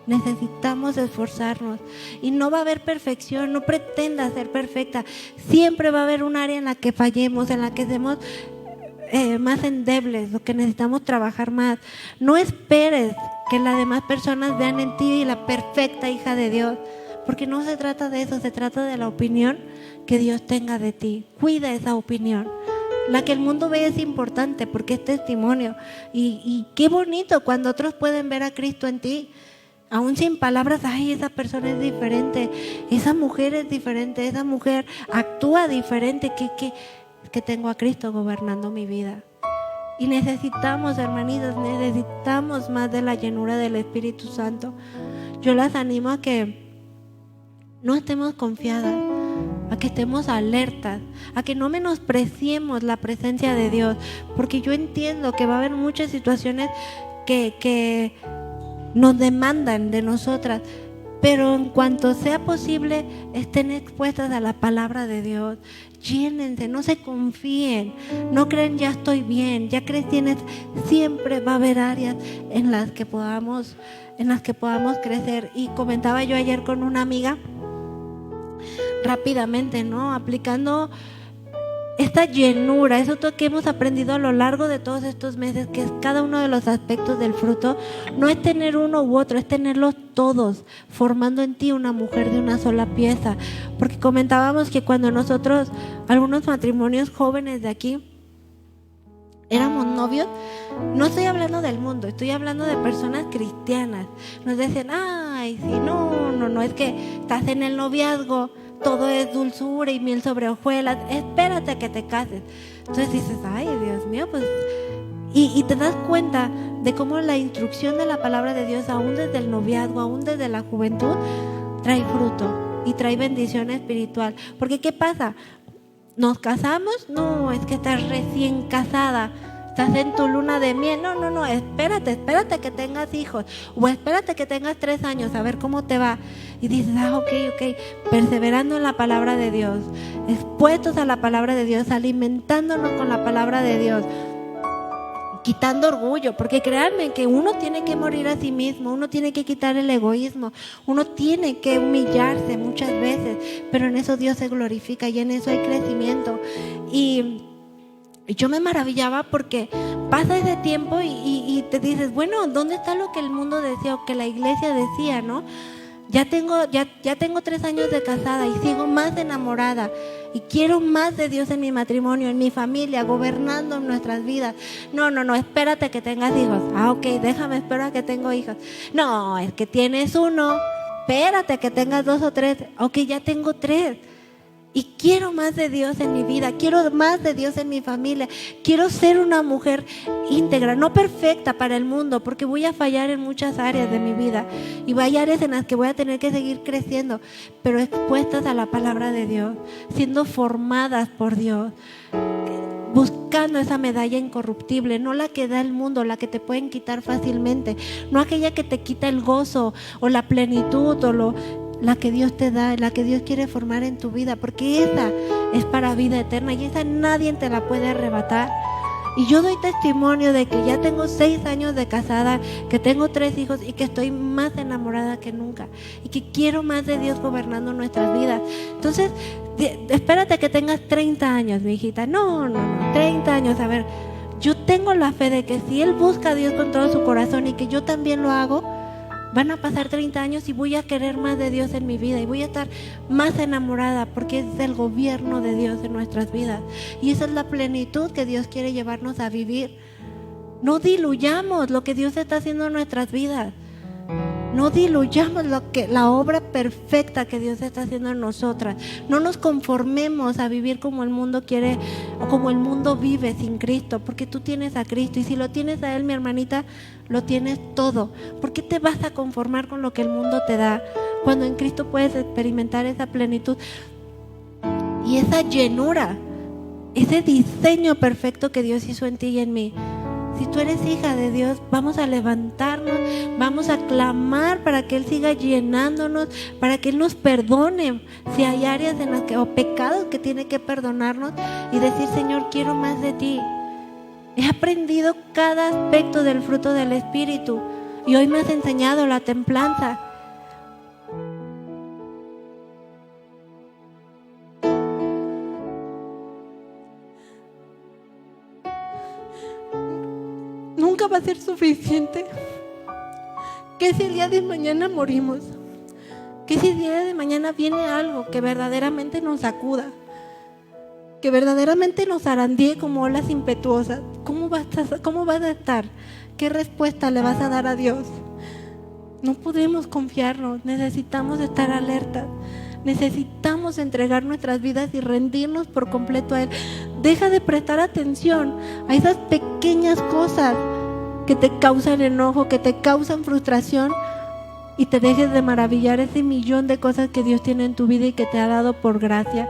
necesitamos esforzarnos y no va a haber perfección, no pretenda ser perfecta, siempre va a haber un área en la que fallemos, en la que seamos más endebles, lo que necesitamos trabajar más. No esperes que las demás personas vean en ti la perfecta hija de Dios, porque no se trata de eso, se trata de la opinión que Dios tenga de ti. Cuida esa opinión. La que el mundo ve es importante porque es testimonio y qué bonito cuando otros pueden ver a Cristo en ti. Aún sin palabras, ay, esa persona es diferente, esa mujer es diferente, esa mujer actúa diferente, que tengo a Cristo gobernando mi vida. Y necesitamos, hermanitas, necesitamos más de la llenura del Espíritu Santo. Yo las animo a que no estemos confiadas, a que estemos alertas, a que no menospreciemos la presencia de Dios, porque yo entiendo que va a haber muchas situaciones que nos demandan de nosotras, pero en cuanto sea posible, estén expuestas a la palabra de Dios. Llénense, no se confíen, no creen ya estoy bien, ya crecí. Siempre va a haber áreas en las que podamos crecer. Y comentaba yo ayer con una amiga, rápidamente, ¿no? Aplicando esta llenura, eso que hemos aprendido a lo largo de todos estos meses, que es cada uno de los aspectos del fruto, no es tener uno u otro, es tenerlos todos, formando en ti una mujer de una sola pieza. Porque comentábamos que cuando nosotros, algunos matrimonios jóvenes de aquí, éramos novios, no estoy hablando del mundo, estoy hablando de personas cristianas, nos decían, ay, sí, no, es que estás en el noviazgo, todo es dulzura y miel sobre hojuelas, espérate a que te cases. Entonces dices, ay, Dios mío, pues, y te das cuenta de cómo la instrucción de la palabra de Dios, aún desde el noviazgo, aún desde la juventud, trae fruto y trae bendición espiritual. Porque ¿qué pasa? ¿Nos casamos? No, es que estás recién casada, estás en tu luna de miel. No, espérate que tengas hijos, o espérate que tengas 3 años, a ver cómo te va. Y dices, ok, perseverando en la palabra de Dios, expuestos a la palabra de Dios, alimentándonos con la palabra de Dios, quitando orgullo, porque créanme que uno tiene que morir a sí mismo, uno tiene que quitar el egoísmo, uno tiene que humillarse muchas veces, pero en eso Dios se glorifica y en eso hay crecimiento. Y yo me maravillaba porque pasa ese tiempo y te dices, bueno, ¿dónde está lo que el mundo decía o que la iglesia decía, no? Ya tengo 3 años de casada y sigo más enamorada y quiero más de Dios en mi matrimonio, en mi familia, gobernando en nuestras vidas. No, espérate que tengas hijos. Ok, déjame esperar a que tengo hijos. No, es que tienes uno, espérate que tengas 2 o 3. Ok, ya tengo 3. Y quiero más de Dios en mi vida, quiero más de Dios en mi familia, quiero ser una mujer íntegra, no perfecta para el mundo, porque voy a fallar en muchas áreas de mi vida y hay áreas en las que voy a tener que seguir creciendo, pero expuestas a la palabra de Dios, siendo formadas por Dios, buscando esa medalla incorruptible, no la que da el mundo, la que te pueden quitar fácilmente, no aquella que te quita el gozo o la plenitud o la que Dios te da, la que Dios quiere formar en tu vida, porque esa es para vida eterna y esa nadie te la puede arrebatar. Y yo doy testimonio de que ya tengo 6 años de casada, que tengo 3 hijos y que estoy más enamorada que nunca y que quiero más de Dios gobernando nuestras vidas. Entonces espérate que tengas 30 años, mi hijita. No, 30 años. A ver, yo tengo la fe de que si él busca a Dios con todo su corazón y que yo también lo hago, van a pasar 30 años y voy a querer más de Dios en mi vida y voy a estar más enamorada porque es el gobierno de Dios en nuestras vidas. Y esa es la plenitud que Dios quiere llevarnos a vivir. No diluyamos lo que Dios está haciendo en nuestras vidas. No diluyamos la obra perfecta que Dios está haciendo en nosotras. No nos conformemos a vivir como el mundo quiere o como el mundo vive sin Cristo, porque tú tienes a Cristo y si lo tienes a Él, mi hermanita, lo tienes todo. ¿Por qué te vas a conformar con lo que el mundo te da cuando en Cristo puedes experimentar esa plenitud y esa llenura, ese diseño perfecto que Dios hizo en ti y en mí? Si tú eres hija de Dios, vamos a levantarnos, vamos a clamar para que Él siga llenándonos, para que Él nos perdone si hay áreas en las que, o pecados que tiene que perdonarnos y decir, Señor, quiero más de ti. He aprendido cada aspecto del fruto del Espíritu y hoy me has enseñado la templanza. Nunca va a ser suficiente. ¿Qué si el día de mañana morimos? ¿Qué si el día de mañana viene algo que verdaderamente nos sacuda? Que verdaderamente nos zarandee como olas impetuosas. ¿Cómo vas a estar? ¿Qué respuesta le vas a dar a Dios? No podemos confiarnos, necesitamos estar alertas. Necesitamos entregar nuestras vidas y rendirnos por completo a Él. Deja de prestar atención a esas pequeñas cosas que te causan enojo, que te causan frustración, y te dejes de maravillar ese millón de cosas que Dios tiene en tu vida y que te ha dado por gracia,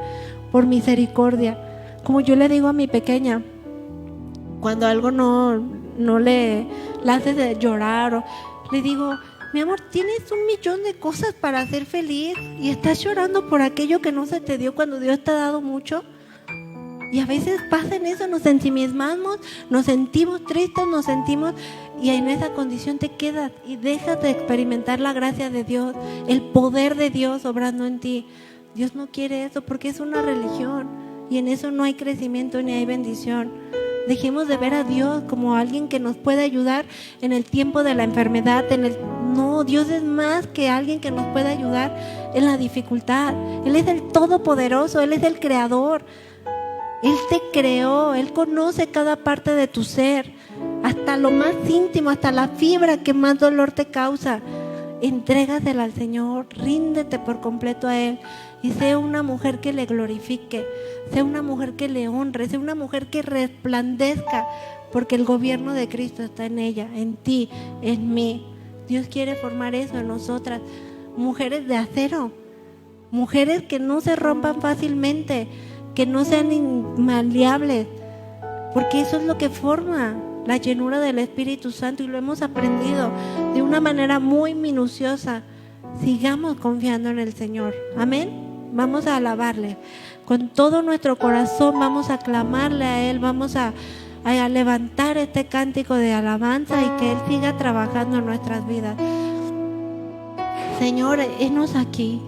por misericordia. Como yo le digo a mi pequeña, cuando algo no le hace de llorar, le digo, mi amor, tienes un millón de cosas para ser feliz y estás llorando por aquello que no se te dio cuando Dios te ha dado mucho. Y a veces pasa en eso, nos ensimismamos, nos sentimos tristes, y en esa condición te quedas y dejas de experimentar la gracia de Dios, el poder de Dios obrando en ti. Dios no quiere eso porque es una religión y en eso no hay crecimiento ni hay bendición. Dejemos de ver a Dios como alguien que nos puede ayudar en el tiempo de la enfermedad. No, Dios es más que alguien que nos puede ayudar en la dificultad. Él es el Todopoderoso, Él es el Creador. Él te creó, Él conoce cada parte de tu ser, hasta lo más íntimo, hasta la fibra que más dolor te causa. Entrégasela al Señor, ríndete por completo a Él y sé una mujer que le glorifique, sé una mujer que le honre, sé una mujer que resplandezca, porque el gobierno de Cristo está en ella, en ti, en mí. Dios quiere formar eso en nosotras, mujeres de acero, mujeres que no se rompan fácilmente, que no sean inmaleables, porque eso es lo que forma la llenura del Espíritu Santo y lo hemos aprendido de una manera muy minuciosa. Sigamos confiando en el Señor. Amén. Vamos a alabarle con todo nuestro corazón, vamos a clamarle a Él, vamos a levantar este cántico de alabanza y que Él siga trabajando en nuestras vidas. Señor, henos aquí.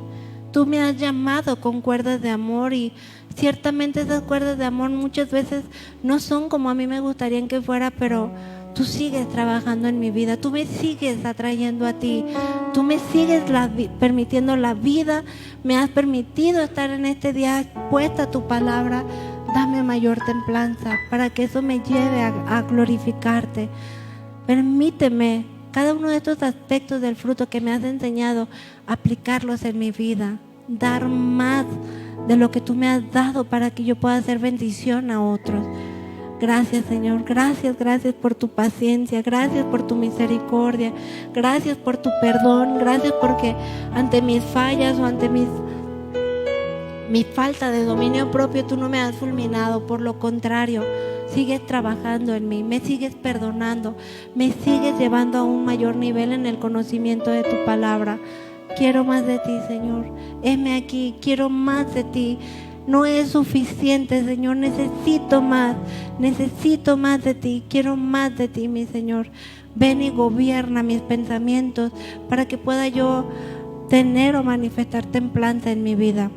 Tú me has llamado con cuerdas de amor y ciertamente esas cuerdas de amor muchas veces no son como a mí me gustaría que fuera, pero tú sigues trabajando en mi vida, tú me sigues atrayendo a ti, tú me sigues permitiendo la vida, me has permitido estar en este día expuesta a tu palabra. Dame mayor templanza para que eso me lleve a glorificarte. Permíteme cada uno de estos aspectos del fruto que me has enseñado, aplicarlos en mi vida, dar más de lo que tú me has dado para que yo pueda hacer bendición a otros. Gracias, Señor, gracias por tu paciencia, gracias por tu misericordia, gracias por tu perdón, gracias porque ante mis fallas o ante mi falta de dominio propio tú no me has fulminado, por lo contrario, sigues trabajando en mí, me sigues perdonando, me sigues llevando a un mayor nivel en el conocimiento de tu palabra. Quiero más de ti, Señor. Heme aquí, quiero más de ti. No es suficiente, Señor. Necesito más de ti. Quiero más de ti, mi Señor. Ven y gobierna mis pensamientos para que pueda yo tener o manifestar templanza en mi vida.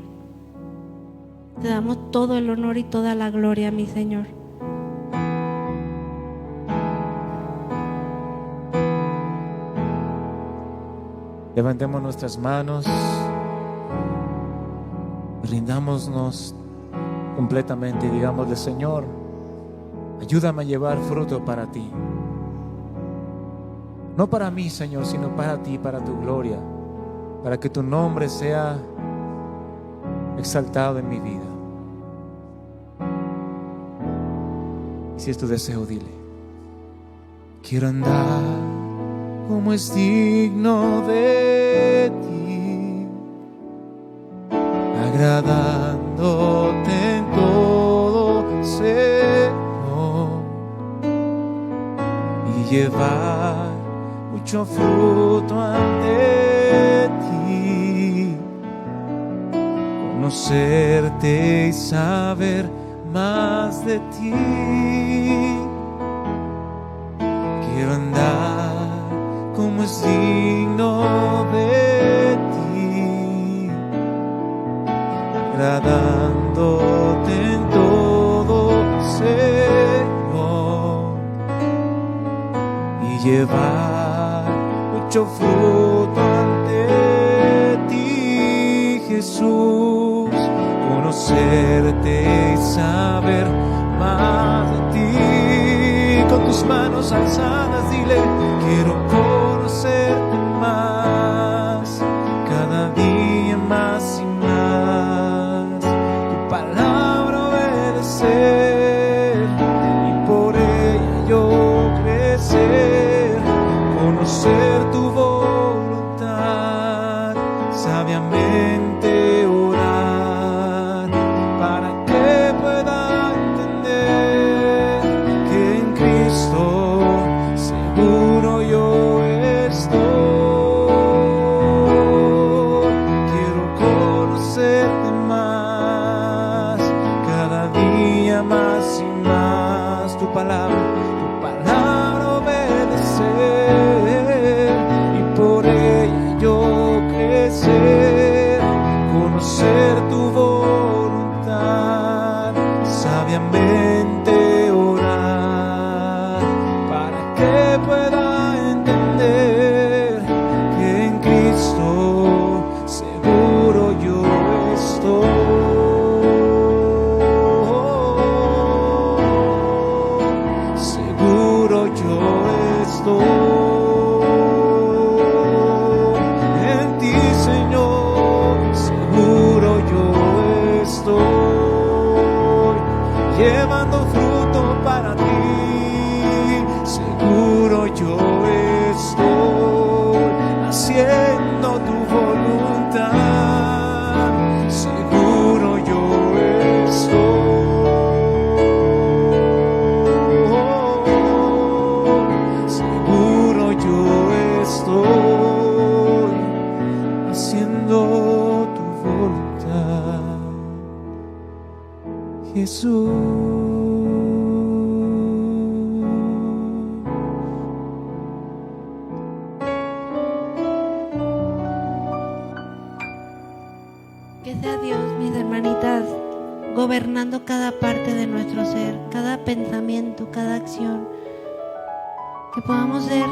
Te damos todo el honor y toda la gloria, mi Señor. Levantemos nuestras manos, rindámonos completamente y digámosle: Señor, ayúdame a llevar fruto para ti. No para mí, Señor, sino para ti, para tu gloria, para que tu nombre sea exaltado en mi vida. Y si es tu deseo, dile: quiero andar como es digno de ti, agradándote en todo, Señor, y llevar mucho fruto ante ti, conocerte y saber más de ti. Quiero andar como es digno de ti, agradándote en todo, Señor, y llevar mucho fruto ante ti, Jesús, conocerte y saber más de ti. Con tus manos alzadas, dile: quiero conocerte más, cada día más y más, tu palabra obedecer y por ella yo crecer, conocer tu voluntad, sabiamente orar, para que pueda entender que en Cristo seguro yo estoy. Quiero conocerte más, cada día más y más, tu palabra obedecer y por ella yo crecer, conocer tu voluntad, sabiamente orar, para que pueda entender que en Cristo seguro yo estoy, seguro yo estoy en ti, Señor, seguro yo estoy, llevando fruto para ti, seguro yo estoy, haciendo tu voluntad, seguro yo estoy, seguro yo estoy, haciendo tu voluntad, Jesús. Que sea Dios, mis hermanitas, gobernando cada parte de nuestro ser, cada pensamiento, cada acción. Que podamos ser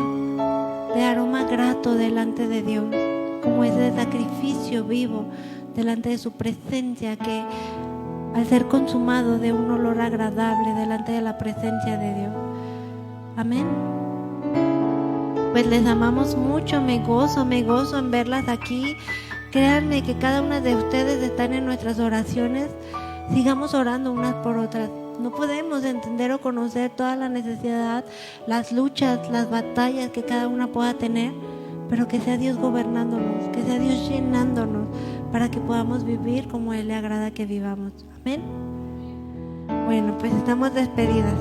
de aroma grato delante de Dios, como ese sacrificio vivo delante de su presencia, que al ser consumado dé un olor agradable delante de la presencia de Dios. Amén. Pues les amamos mucho, me gozo en verlas aquí. Créanme que cada una de ustedes están en nuestras oraciones. Sigamos orando unas por otras. No podemos entender o conocer toda la necesidad, las luchas, las batallas que cada una pueda tener, pero que sea Dios gobernándonos, que sea Dios llenándonos para que podamos vivir como Él le agrada que vivamos. Amén. Bueno, pues estamos despedidas.